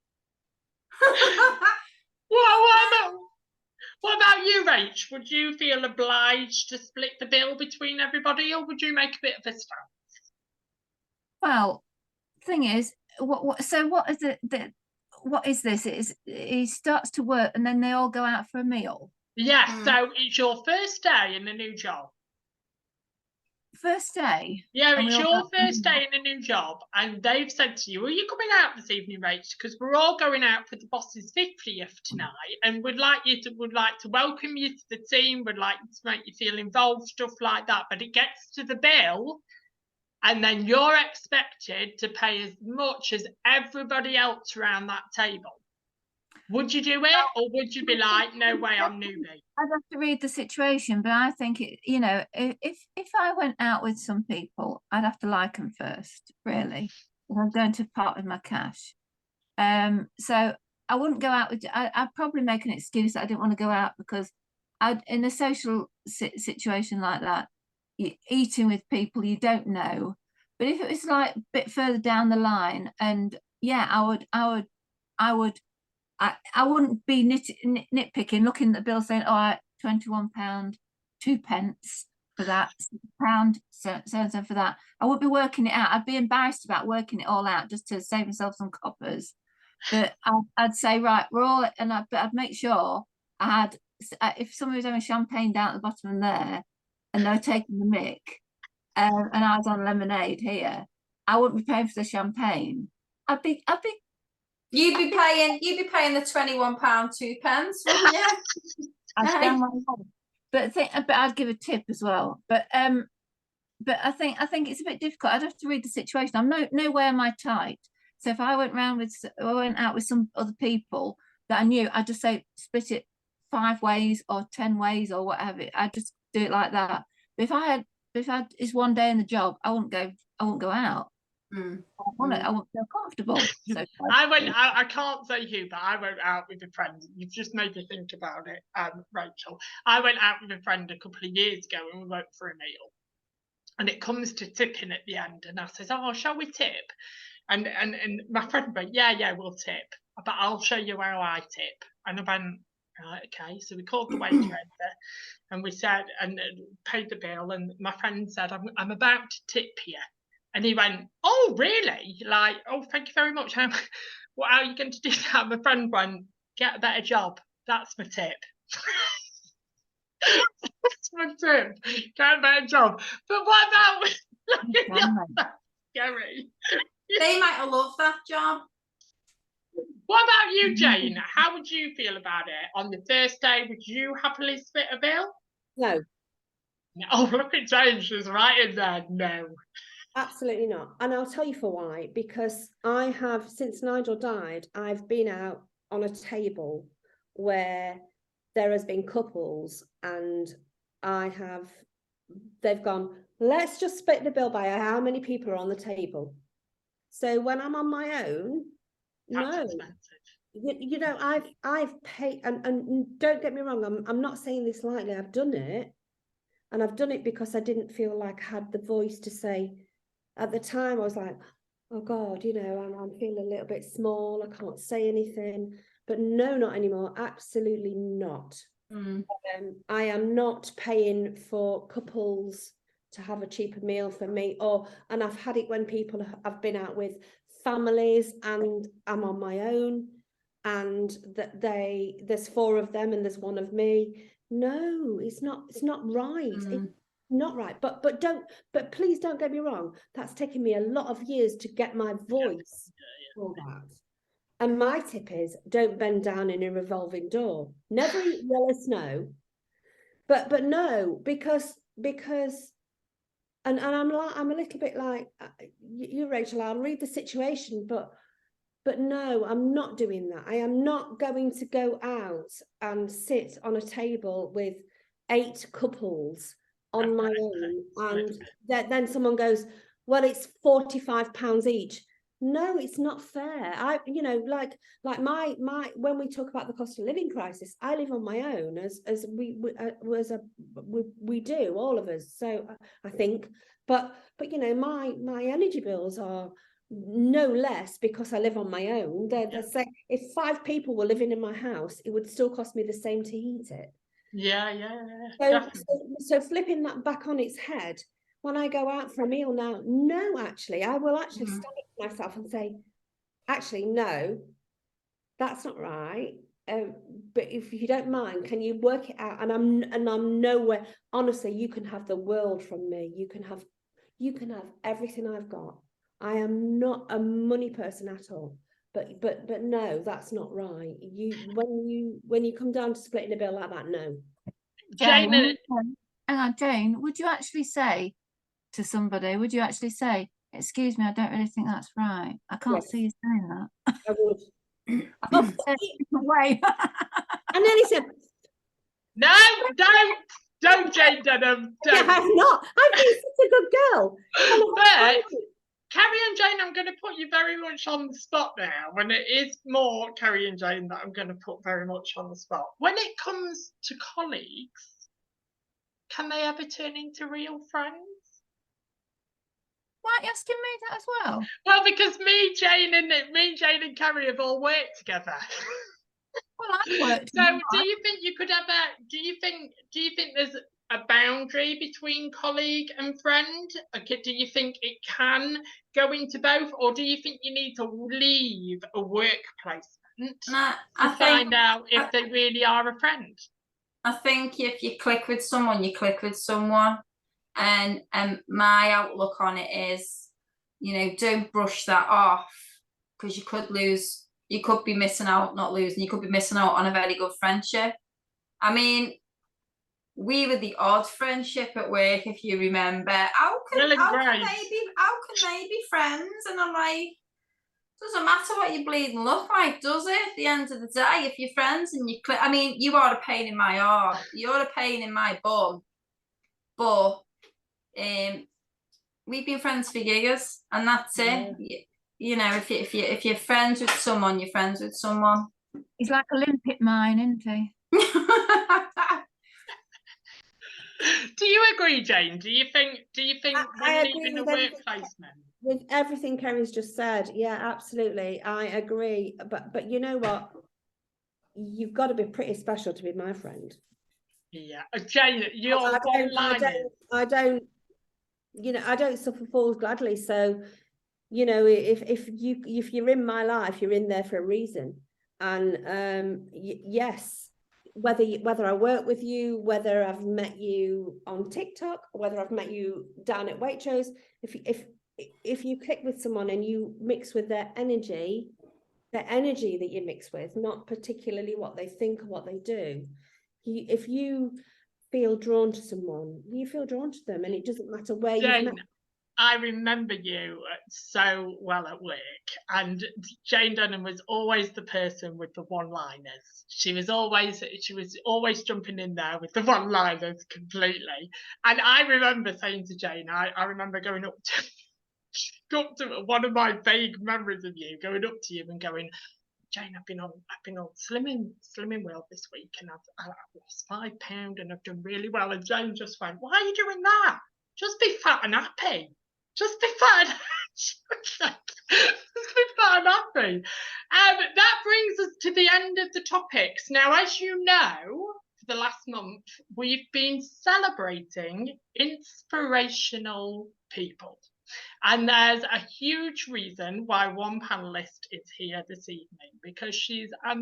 What about you, Rach? Would you feel obliged to split the bill between everybody, or would you make a bit of a stand? Well, thing is, what is it? What is this? He starts to work and then they all go out for a meal. Yes, so it's your first day in the new job. First day? Yeah, it's your first day in a new job, and they've said to you, are you coming out this evening, Rach? Because we're all going out for the boss's 50th tonight, and would like to welcome you to the team, would like to make you feel involved, stuff like that. But it gets to the bill, and then you're expected to pay as much as everybody else around that table. Would you do it, or would you be like, no way, I'm newbie? I'd have to read the situation, but I think you know, if I went out with some people, I'd have to like them first, really. If I'm going to part with my cash. So I wouldn't go out with. I'd probably make an excuse that I didn't want to go out because in a social situation like that, eating with people you don't know. But if it was like a bit further down the line, and yeah, I wouldn't be nitpicking, looking at the bill saying, oh, £21, 2 pence for that, £6, so for that. I wouldn't be working it out. I'd be embarrassed about working it all out just to save myself some coppers. But I'd say, right, we're all, and I'd make sure I had, if somebody was having champagne down at the bottom of there and they were taking the mick, and I was on lemonade here, I wouldn't be paying for the champagne. I'd be You'd be paying the £21 2 pence, wouldn't you? But I'd give a tip as well. But I think it's a bit difficult. I'd have to read the situation. I'm nowhere am I tight. So if I went out with some other people that I knew, I'd just say split it 5 ways or 10 ways or whatever. I'd just do it like that. But if I had it's one day in the job, I won't go out. I won't feel comfortable. So I can't say who, but I went out with a friend. You've just made me think about it, Rachel. I went out with a friend a couple of years ago and we went for a meal. And it comes to tipping at the end, and I says, oh, shall we tip? And my friend went, yeah, we'll tip, but I'll show you how I tip. And I went, right, okay. So we called the waiter over and we said, and paid the bill, and my friend said, I'm about to tip you. And he went, oh, really? Like, oh, thank you very much. How are you going to do that? My friend went, get a better job. That's my tip. That's my tip. Get a better job. But what about Gary? They might have loved that job. What about you, Jane? How would you feel about it? On the first day, would you happily split a bill? No. Oh, look at Jane. She's right in there. No. Absolutely not. And I'll tell you for why. Because I have, since Nigel died, I've been out on a table where there has been couples and they've gone, let's just split the bill by how many people are on the table. So when I'm on my own, That's no. You know, I've paid, and don't get me wrong, I'm not saying this lightly, I've done it. And I've done it because I didn't feel like I had the voice to say. At the time, I was like, oh God, you know, I'm feeling a little bit small. I can't say anything. But no, not anymore. Absolutely not. I am not paying for couples to have a cheaper meal for me. And I've had it when people I've been out with families and I'm on my own and that there's 4 of them and there's 1 of me. No, it's not right. It's not right. But please don't get me wrong. That's taken me a lot of years to get my voice for that. And my tip is don't bend down in a revolving door. Never eat yellow snow. But no, because and I'm a little bit like you, Rachel. I'll read the situation, but no, I'm not doing that. I am not going to go out and sit on a table with 8 couples on my own, and then someone goes, well, it's £45 each. No, it's not fair. You know, like my when we talk about the cost of living crisis, I live on my own as we do, all of us. So I think, but you know, my energy bills are no less because I live on my own. They're saying if 5 people were living in my house, it would still cost me the same to heat it. So flipping that back on its head, when I go out for a meal now, no, actually, I will actually stand up for myself and say, actually, no, that's not right. But if you don't mind, can you work it out? And I'm nowhere. Honestly, you can have the world from me. You can have everything I've got. I am not a money person at all. But no, that's not right. When you come down to splitting a bill like that, no. Jane, hang on, Jane, would you actually say to somebody, excuse me, I don't really think that's right? I can't see you saying that. I would. Way. And then he said, no, don't, Jane Denham. Don't. Yeah, I've not. I've been such a good girl. But Carrie and Jane, I'm going to put you very much on the spot now. When it is more Carrie and Jane that I'm going to put very much on the spot. When it comes to colleagues, can they ever turn into real friends? Why are you asking me that as well? Well, because me, Jane, and Carrie have all worked together. Well, I've worked. So, do you think you could ever? Do you think there's a boundary between colleague and friend? Okay, do you think it can go into both, or do you think you need to leave a work placement to find out if they really are a friend? I think if you click with someone, you click with someone. And my outlook on it is, you know, don't brush that off, because you could lose, you could be missing out, not losing, you could be missing out on a very good friendship. I mean, we were the odd friendship at work, if you remember. How can they be friends? And I'm like, doesn't matter what you bleeding look like, does it? At the end of the day, if you're friends and you click, I mean, you are a pain in my arse, you're a pain in my bum, but we've been friends for years, and that's it. You know, if you're friends with someone, you're friends with someone. He's like a limpet mine, isn't he? Do you agree, Jane? Do you think when leaving a work placement? With everything Kerry's just said, yeah, absolutely, I agree. But you know what? You've got to be pretty special to be my friend. Yeah, Jane, you're I don't, you know, I don't suffer fools gladly. So, you know, if you're in my life, you're in there for a reason. And yes, whether I work with you, whether I've met you on TikTok, whether I've met you down at Waitrose, if you click with someone and you mix with their energy that you mix with, not particularly what they think or what they do. If you feel drawn to someone, you feel drawn to them, and it doesn't matter where you've met. I remember you so well at work, and Jane Denham was always the person with the one-liners. She was always jumping in there with the one-liners completely. And I remember saying to Jane, I remember going up to one of my vague memories of you, going up to you and going, Jane, I've been on Slimming World this week, and I've lost 5 pounds and I've done really well. And Jane just went, why are you doing that? Just be fat and happy. Just be fat and happy. That brings us to the end of the topics. Now, as you know, for the last month, we've been celebrating inspirational people. And there's a huge reason why one panelist is here this evening, because she's a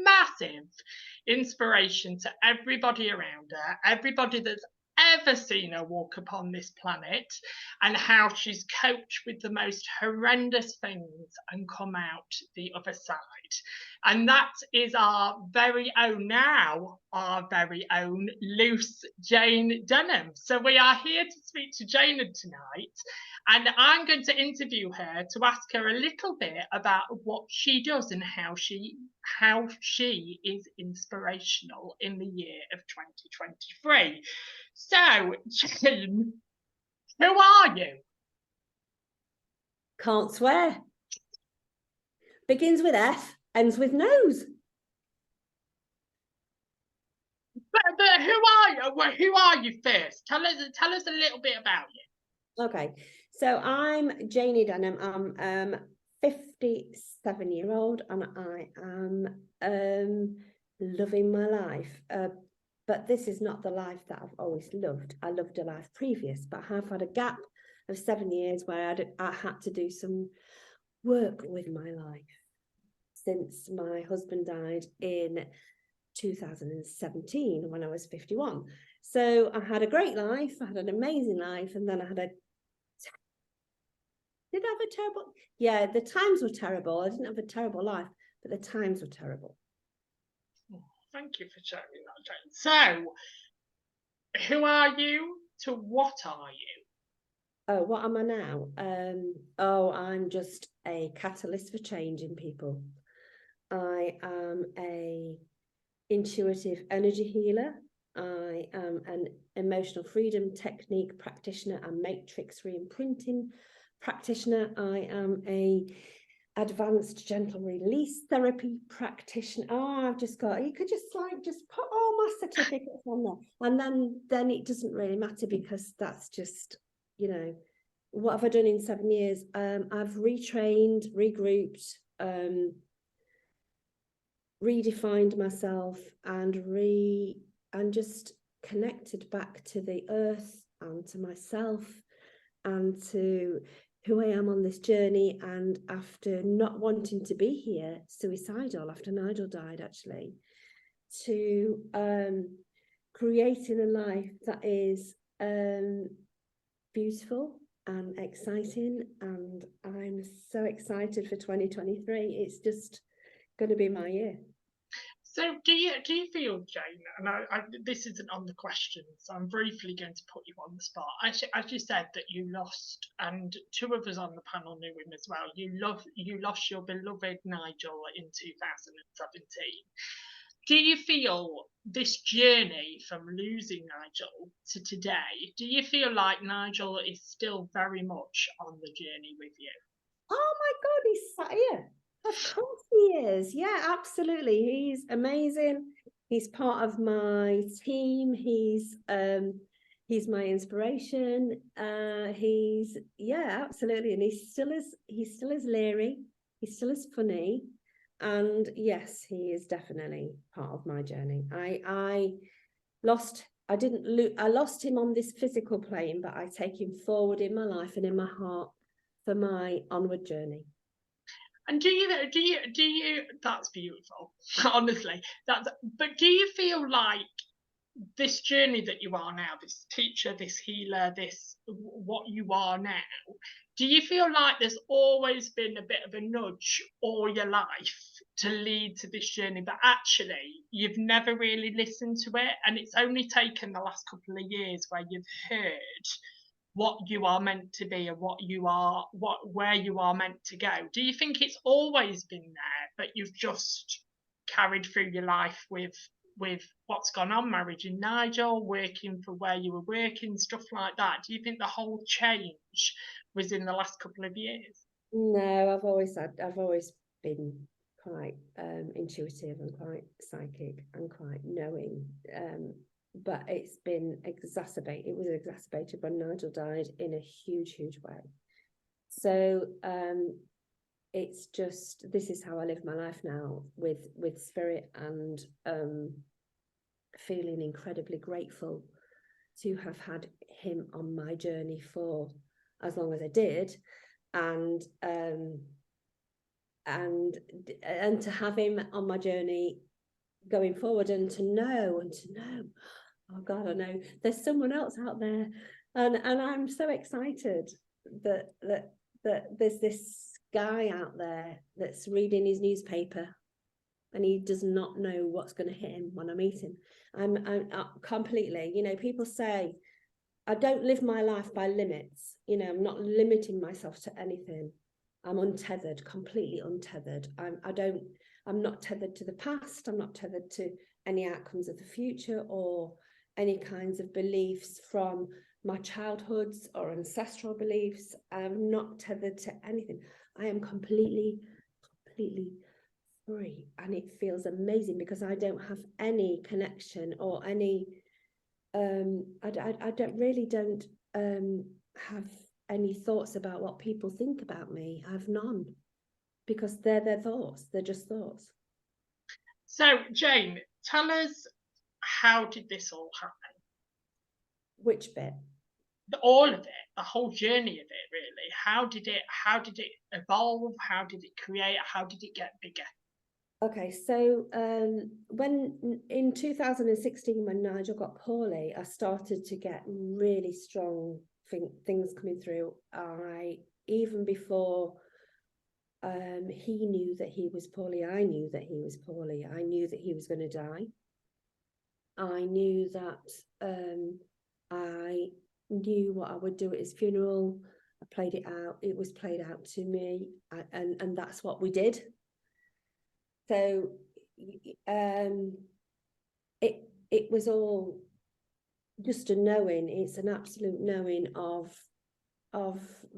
massive inspiration to everybody around her, everybody that's ever seen her walk upon this planet, and how she's coped with the most horrendous things and come out the other side. And that is our very own Luce Jane Denham. So we are here to speak to Jane tonight, and I'm going to interview her to ask her a little bit about what she does and how she is inspirational in the year of 2023. So, Jane, who are you? Can't swear. Begins with F, ends with nose. But who are you? Well, who are you first? Tell us a little bit about you. Okay, so I'm Janie Denham. I'm 57-year-old, and I am loving my life. But this is not the life that I've always loved. I loved a life previous, but I have had a gap of 7 years where I had to do some work with my life since my husband died in 2017 when I was 51. So I had a great life, I had an amazing life, and then I had did I have a terrible? Yeah, the times were terrible. I didn't have a terrible life, but the times were terrible. Oh, thank you for sharing that, Jane. So, who are you to what are you? Oh, what am I now? I'm just a catalyst for change in people. I am a intuitive energy healer. I am an emotional freedom technique practitioner and matrix re-imprinting practitioner. I am a advanced gentle release therapy practitioner. Oh, I've just got, you could just put all my certificates on there, and then it doesn't really matter, because that's just, you know, what have I done in 7 years? I've retrained, regrouped, redefined myself, and just connected back to the earth and to myself and to who I am on this journey. And after not wanting to be here, suicidal after Nigel died, actually, to creating a life that is beautiful and exciting. And I'm so excited for 2023. It's just going to be my year. So do you feel, Jane, and this isn't on the question, so I'm briefly going to put you on the spot. As you said that you lost, and two of us on the panel knew him as well, you lost your beloved Nigel in 2017. Do you feel this journey from losing Nigel to today, do you feel like Nigel is still very much on the journey with you? Oh my God, he's sat here. Of course he is. Yeah, absolutely. He's amazing. He's part of my team. He's my inspiration. Absolutely. And he's still as leery. He's still as funny. And yes, he is definitely part of my journey. I lost him on this physical plane, but I take him forward in my life and in my heart for my onward journey. And do you that's beautiful, honestly. But do you feel like this journey that you are now, this teacher, this healer, this what you are now, do you feel like there's always been a bit of a nudge all your life to lead to this journey, but actually you've never really listened to it, and it's only taken the last couple of years where you've heard what you are meant to be and where you are meant to go? Do you think it's always been there, but you've just carried through your life with what's gone on, marrying Nigel, working for where you were working, stuff like that? Do you think the whole change was in the last couple of years? No, I've always been quite intuitive and quite psychic and quite knowing. But it's been exacerbated. It was exacerbated when Nigel died in a huge, huge way. So it's just, this is how I live my life now, with spirit, and feeling incredibly grateful to have had him on my journey for as long as I did, and to have him on my journey going forward, and to know, oh God, I know there's someone else out there, and I'm so excited that there's this guy out there that's reading his newspaper and he does not know what's going to hit him when I meet him. I'm completely, you know, people say I don't live my life by limits, you know, I'm not limiting myself to anything. I'm untethered, completely untethered. I'm not tethered to the past. I'm not tethered to any outcomes of the future or any kinds of beliefs from my childhoods or ancestral beliefs. I'm not tethered to anything. I am completely completely free, and it feels amazing because I don't have any connection or any I don't have any thoughts about what people think about me. I have none, because they're their thoughts, they're just thoughts. So Jane, tell us, how did this all happen? Which bit? All of it, the whole journey of it, really. How did it evolve? How did it create? How did it get bigger? Okay, so when in 2016, when Nigel got poorly, I started to get really strong things coming through. Even before he knew that he was poorly, I knew that he was poorly. I knew that he was going to die. I knew that I knew what I would do at his funeral. I played it out. It was played out to me, and that's what we did. So it was all just a knowing. It's an absolute knowing of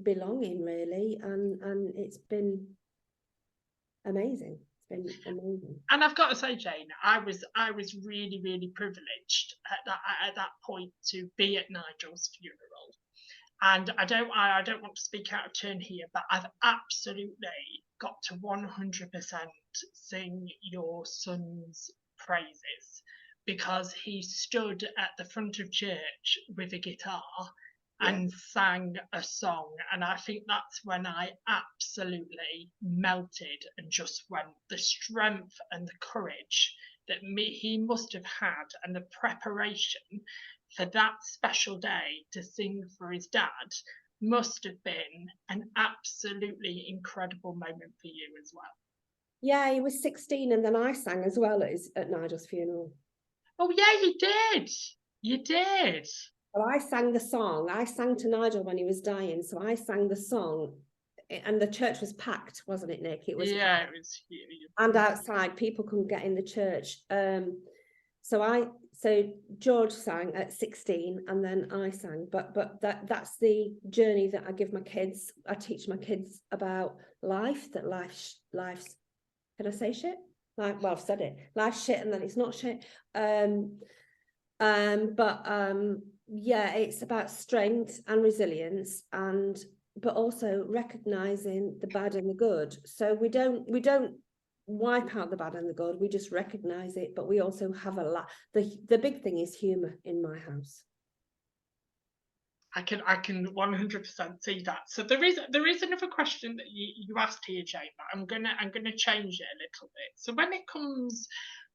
belonging, really, and it's been amazing. It's been amazing. And I've got to say, Jane, I was really, really privileged at that point to be at Nigel's funeral. And I don't want to speak out of turn here, but I've absolutely got to 100% sing your son's praises, because he stood at the front of church with a guitar and sang a song. And I think that's when I absolutely melted and just went, the strength and the courage that he must have had, and the preparation for that special day to sing for his dad must have been an absolutely incredible moment for you as well. Yeah, he was 16, and then I sang as well at Nigel's funeral. Oh yeah, you did. You did. Well, I sang the song. I sang to Nigel when he was dying, so I sang the song, and the church was packed, wasn't it, Nick? It was Yeah, packed. it was huge. And outside, people couldn't get in the church. So George sang at 16, and then I sang. But that's the journey that I give my kids. I teach my kids about life. That life's. Can I say shit? Well, I've said it. Life's shit, and then it's not shit. Yeah, it's about strength and resilience, but also recognizing the bad and the good. So we don't wipe out the bad and the good. We just recognize it, but we also have a lot. The big thing is humor in my house. I can 100% see that. So there is another question that you asked here, Jane, but I'm gonna change it a little bit. So when it comes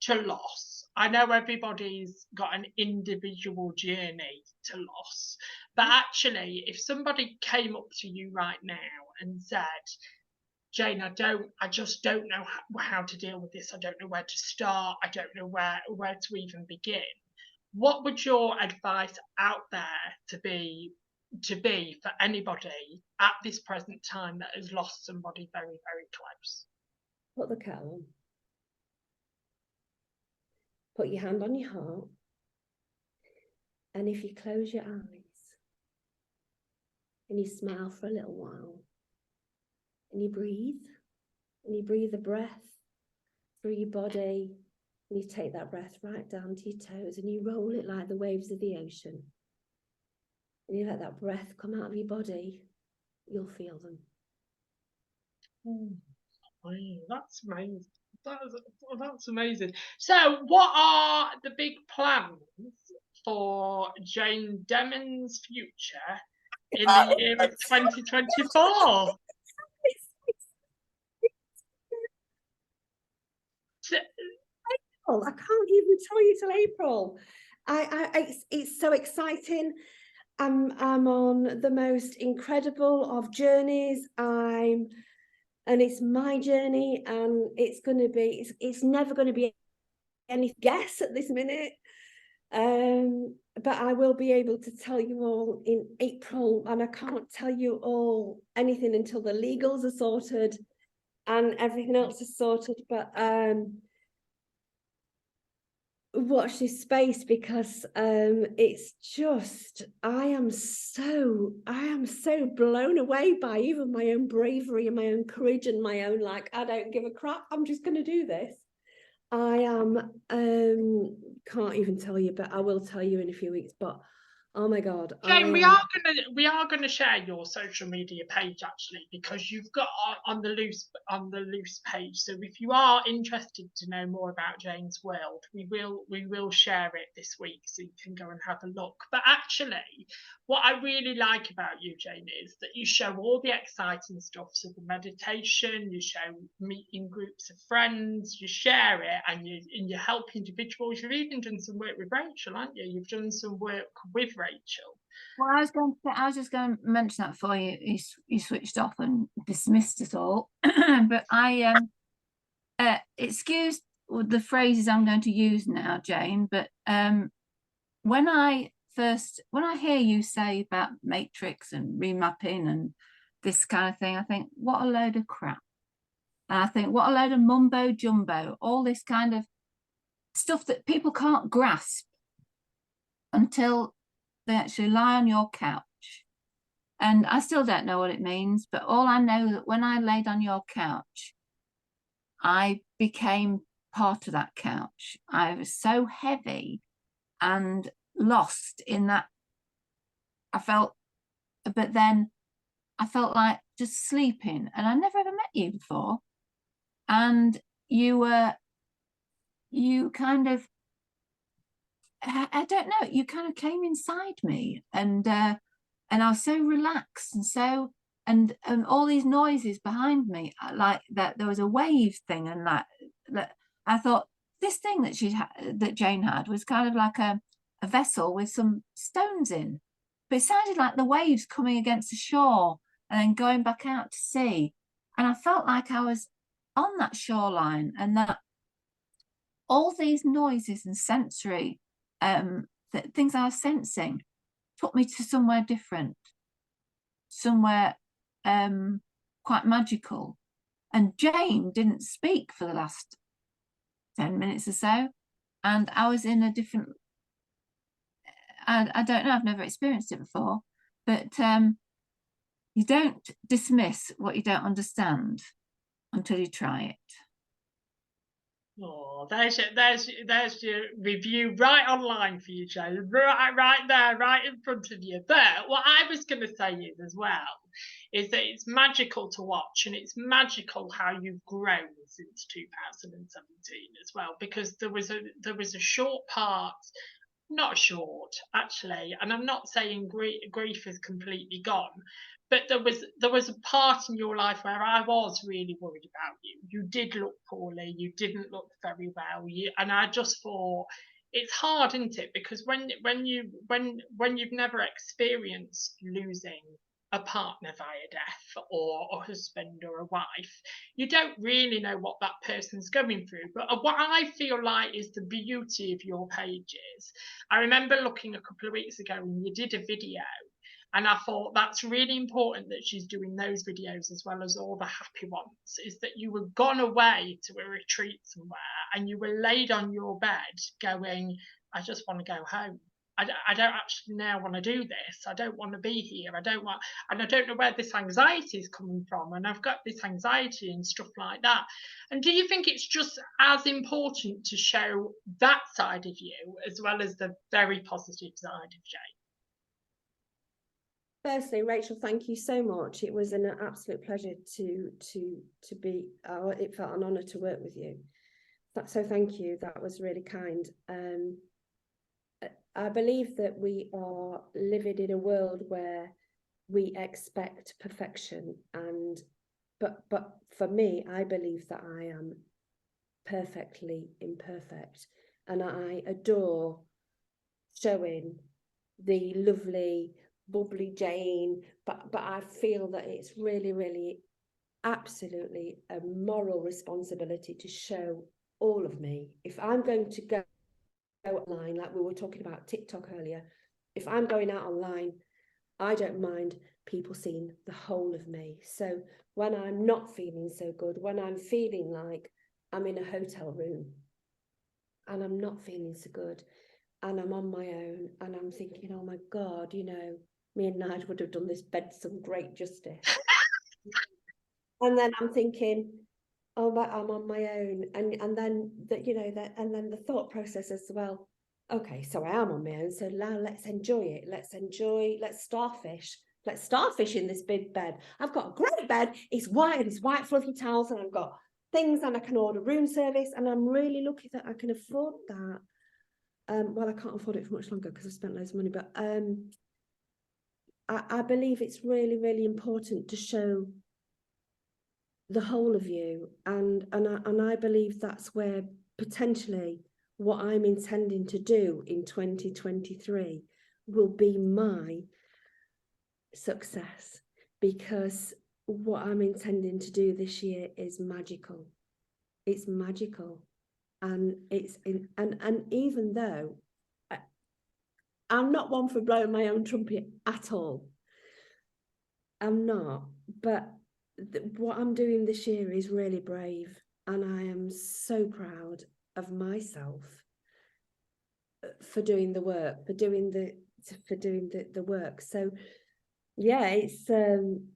to loss, I know everybody's got an individual journey to loss, but actually, if somebody came up to you right now and said, Jane, I just don't know how to deal with this. I don't know where to start. I don't know where to even begin. What would your advice out there to be for anybody at this present time that has lost somebody very, very close? Put the kettle on. Put your hand on your heart. And if you close your eyes and you smile for a little while, and you breathe a breath through your body, and you take that breath right down to your toes, and you roll it like the waves of the ocean, and you let that breath come out of your body, you'll feel them. That's amazing. That's amazing. So what are the big plans for Jane Demon's future in the year of 2024? I can't even tell you till April. It's so exciting. I'm on the most incredible of journeys. And it's my journey, and it's never going to be any guess at this minute. But I will be able to tell you all in April, and I can't tell you all anything until the legals are sorted and everything else is sorted. But watch this space, because it's just, I am so blown away by even my own bravery and my own courage and my own, like, I don't give a crap, I'm just going to do this. I am can't even tell you, but I will tell you in a few weeks. But oh my God, Jane, we are gonna share your social media page actually, because you've got on the loose page. So if you are interested to know more about Jane's world, we will share it this week, so you can go and have a look. But actually, what I really like about you, Jane, is that you show all the exciting stuff. So the meditation, you show meeting groups of friends, you share it, and you help individuals. You've even done some work with Rachel, haven't you? You've done some work with Rachel. Well, I was just going to mention that before you switched off and dismissed it all. But I excuse the phrases I'm going to use now, Jane. But when I hear you say about matrix and remapping and this kind of thing, I think, what a load of crap. And I think, what a load of mumbo jumbo, all this kind of stuff that people can't grasp until they actually lie on your couch. And I still don't know what it means, but all I know that when I laid on your couch, I became part of that couch. I was so heavy and lost in that. But then I felt like just sleeping, and I never ever met you before. And you kind of, I don't know, you kind of came inside me, and I was so relaxed and all these noises behind me, like that there was a wave thing, and that I thought this thing that Jane had was kind of like a vessel with some stones in, but it sounded like the waves coming against the shore and then going back out to sea. And I felt like I was on that shoreline, and that all these noises and sensory things I was sensing took me to somewhere different, somewhere quite magical. And Jane didn't speak for the last 10 minutes or so, and I was in a different, I don't know, I've never experienced it before, but you don't dismiss what you don't understand until you try it. Oh, there's your review right online for you, Jane. Right there, right in front of you. But what I was going to say is as well is that it's magical to watch, and it's magical how you've grown since 2017 as well, because there was a short part, not short actually, and I'm not saying grief is completely gone, but there was a part in your life where I was really worried about you. You did look poorly, you didn't look very well, and I just thought, it's hard, isn't it? Because when you've never experienced losing a partner via death, or a husband or a wife, you don't really know what that person's going through. But what I feel like is the beauty of your pages. I remember looking a couple of weeks ago and you did a video, and I thought that's really important that she's doing those videos as well as all the happy ones, is that you were gone away to a retreat somewhere and you were laid on your bed going, I just want to go home. I don't actually now want to do this. I don't want to be here. And I don't know where this anxiety is coming from. And I've got this anxiety and stuff like that. And do you think it's just as important to show that side of you as well as the very positive side of Jane? Firstly, Rachel, thank you so much. It was an absolute pleasure to be. It felt an honour to work with you. So thank you. That was really kind. I believe that we are living in a world where we expect perfection, but for me, I believe that I am perfectly imperfect, and I adore showing the lovely, bubbly Jane, but I feel that it's really absolutely a moral responsibility to show all of me. If I'm going to go online, like we were talking about TikTok earlier, if I'm going out online, I don't mind people seeing the whole of me. So when I'm not feeling so good, when I'm feeling like I'm in a hotel room, and I'm not feeling so good, and I'm on my own, and I'm thinking, oh my God, you know, me and Nigel would have done this bed some great justice. And then I'm thinking, oh, but I'm on my own, and then that, you know, that, and then the thought process as well. Okay, so I am on my own, so now let's enjoy it. Let's starfish in this big bed. I've got a great bed. It's white fluffy towels, and I've got things, and I can order room service, and I'm really lucky that I can afford that. Well, I can't afford it for much longer because I've spent loads of money, but I believe it's really, really important to show the whole of you, and I believe that's where potentially what I'm intending to do in 2023 will be my success, because what I'm intending to do this year is magical. It's magical, and it's in, and even though I'm not one for blowing my own trumpet at all, I'm not, but what I'm doing this year is really brave, and I am so proud of myself for doing the work, for doing the work. So yeah, it's going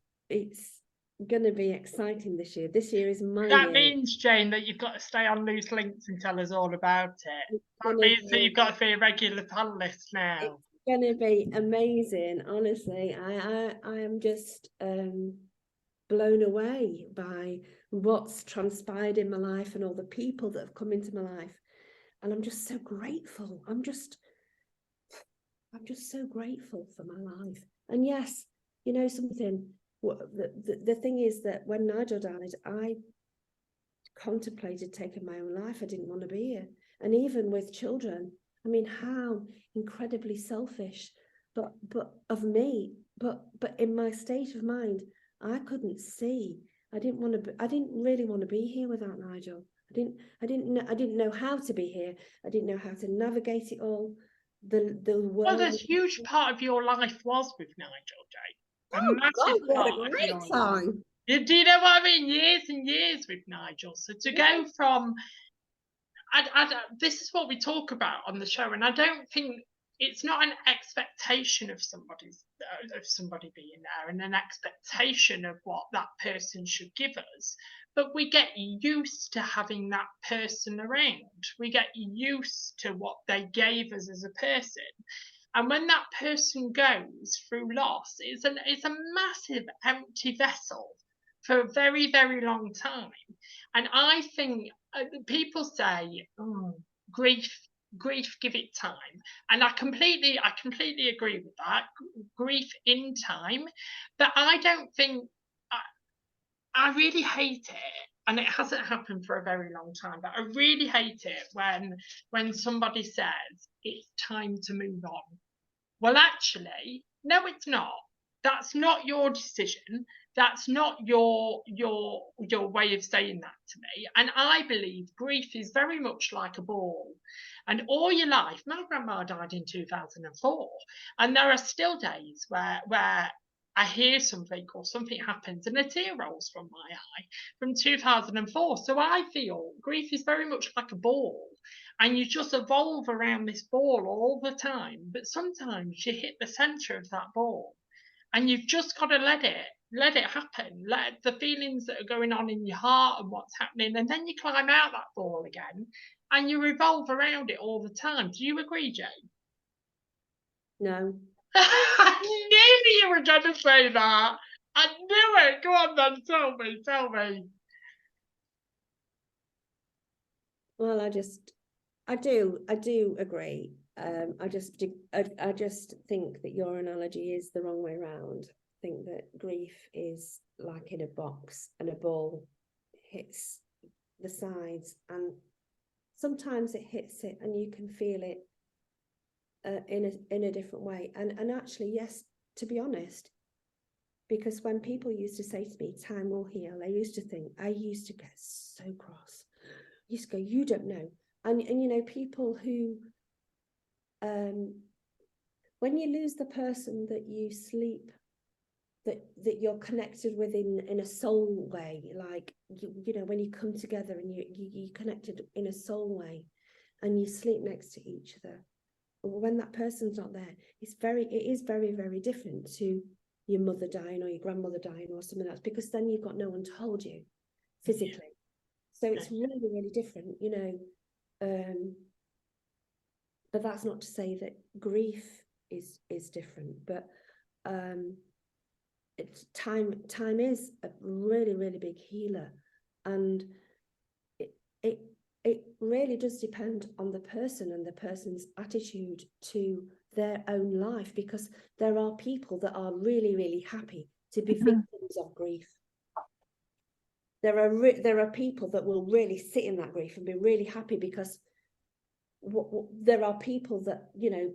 to be exciting this year. This year is my That year. means, Jane, that you've got to stay on Loose Links and tell us all about it. That means that you've got to be a regular panelist now. It's going to be amazing, honestly. I am just blown away by what's transpired in my life and all the people that have come into my life, and I'm just so grateful. I'm just so grateful for my life. And yes, you know something, the thing is that when Nigel died, I contemplated taking my own life. I didn't want to be here. And even with children, I mean, how incredibly selfish, but of me, but in my state of mind, I couldn't see. I didn't really want to be here without Nigel. I didn't know how to be here. I didn't know how to navigate it all. The world. Well, there's a huge part of your life was with Nigel, Jane. Oh God, we had a great time. Do you know what I mean? Years and years with Nigel. So to go from, this is what we talk about on the show, and I don't think it's not an expectation of somebody being there and an expectation of what that person should give us, but we get used to having that person around. We get used to what they gave us as a person. And when that person goes through loss, it's a massive empty vessel for a very, very long time. And I think people say, oh, grief, give it time. And I completely agree with that. Grief in time. But I don't think, I really hate it. And it hasn't happened for a very long time, but I really hate it when somebody says it's time to move on. Well, actually, no, it's not. That's not your decision. That's not your way of saying that to me. And I believe grief is very much like a ball. And all your life, my grandma died in 2004, and there are still days where I hear something or something happens and a tear rolls from my eye from 2004. So I feel grief is very much like a ball, and you just evolve around this ball all the time. But sometimes you hit the center of that ball, and you've just got to let it happen. Let the feelings that are going on in your heart and what's happening, and then you climb out that ball again, and you revolve around it all the time. Do you agree, Jane? No. I knew you were going to say that. I knew it. Go on then, tell me. Well, I do agree. I just think that your analogy is the wrong way around. I think that grief is like in a box, and a ball hits the sides, and sometimes it hits it and you can feel it in a different way. And actually, yes, to be honest, because when people used to say to me, time will heal, I used to get so cross. I used to go, you don't know. And you know, people who, when you lose the person that you sleep, that you're connected with in a soul way, like you know, when you come together and you connected in a soul way, and you sleep next to each other. When that person's not there, it is very, very different to your mother dying or your grandmother dying or something else, because then you've got no one to hold you physically. So it's really, really different, you know. But that's not to say that grief is different. But time is a really, really big healer, and it really does depend on the person and the person's attitude to their own life, because there are people that are really, really happy to be victims of grief. There are people that will really sit in that grief and be really happy, because there are people that, you know,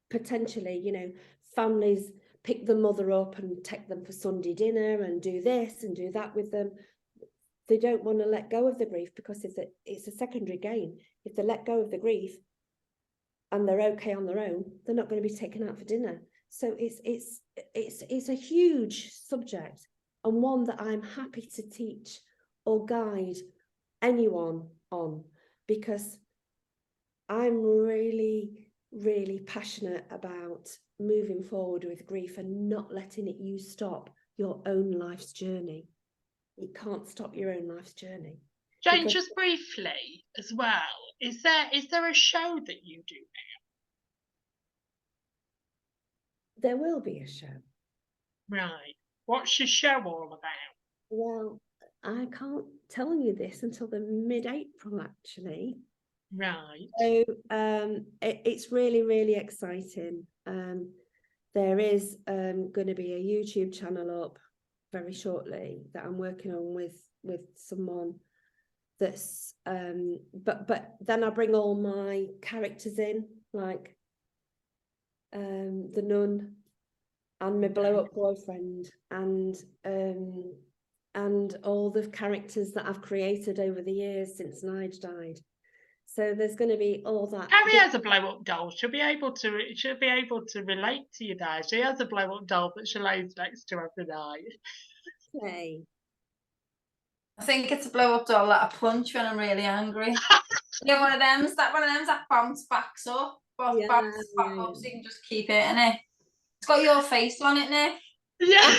potentially, you know, families pick the mother up and take them for Sunday dinner and do this and do that with them. They don't want to let go of the grief, because it's a secondary gain. If they let go of the grief and they're okay on their own, they're not going to be taken out for dinner. So it's a huge subject, and one that I'm happy to teach or guide anyone on, because I'm really, really passionate about moving forward with grief and not letting it stop your own life's journey. It can't stop your own life's journey. Jane, just briefly as well, is there a show that you do now? There will be a show. Right. What's your show all about? Well, I can't tell you this until the mid-April, actually. Right. So it's really, really exciting. There is going to be a YouTube channel up very shortly that I'm working on with someone that's but then I bring all my characters in, like the nun and my blow up boyfriend, and all the characters that I've created over the years since Nige died. So there's going to be all that. Carrie has a blow-up doll. She'll be able to relate to you now. She has a blow-up doll that she lays next to every night. Okay. I think it's a blow-up doll that I punch when I'm really angry. You know, one of them that bounce backs up, bounce back up, so you can just keep hitting it. It's got your face on it, Nick. Yeah.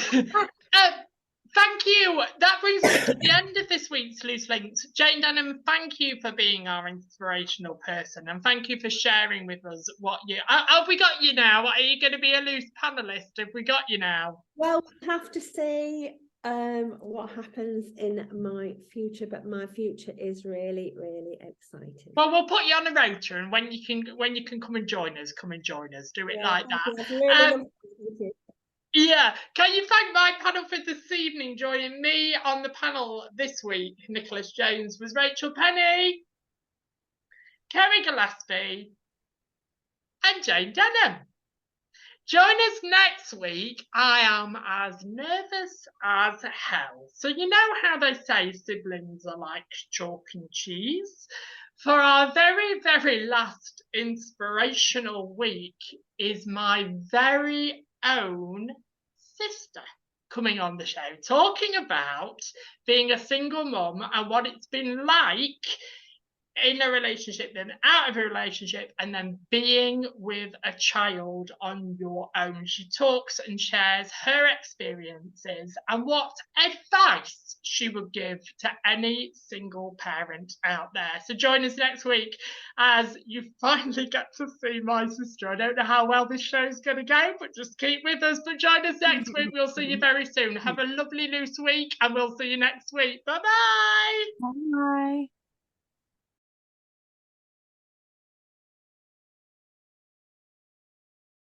Thank you. That brings us to the end of this week's Loose Links. Jane Denham, thank you for being our inspirational person, and thank you for sharing with us what you... Have we got you now? Are you going to be a loose panellist? Have we got you now? Well, we'll have to see what happens in my future, but my future is really, really exciting. Well, we'll put you on a rota, and when you can come and join us, come and join us. Do it like that. Yeah, can you thank my panel for this evening? Joining me on the panel this week, Nicholas Jones, was Rachel Penny, Kerry Gillespie, and Jane Denham. Join us next week. I am as nervous as hell. So you know how they say siblings are like chalk and cheese? For our very, very last inspirational week is my very own sister coming on the show, talking about being a single mum and what it's been like in a relationship, then out of a relationship, and then being with a child on your own. She talks and shares her experiences and what advice she would give to any single parent out there. So join us next week as you finally get to see my sister. I don't know how well this show's going to go, but just keep with us. But join us next week. We'll see you very soon. Have a lovely loose week, and we'll see you next week. Bye-bye. Bye.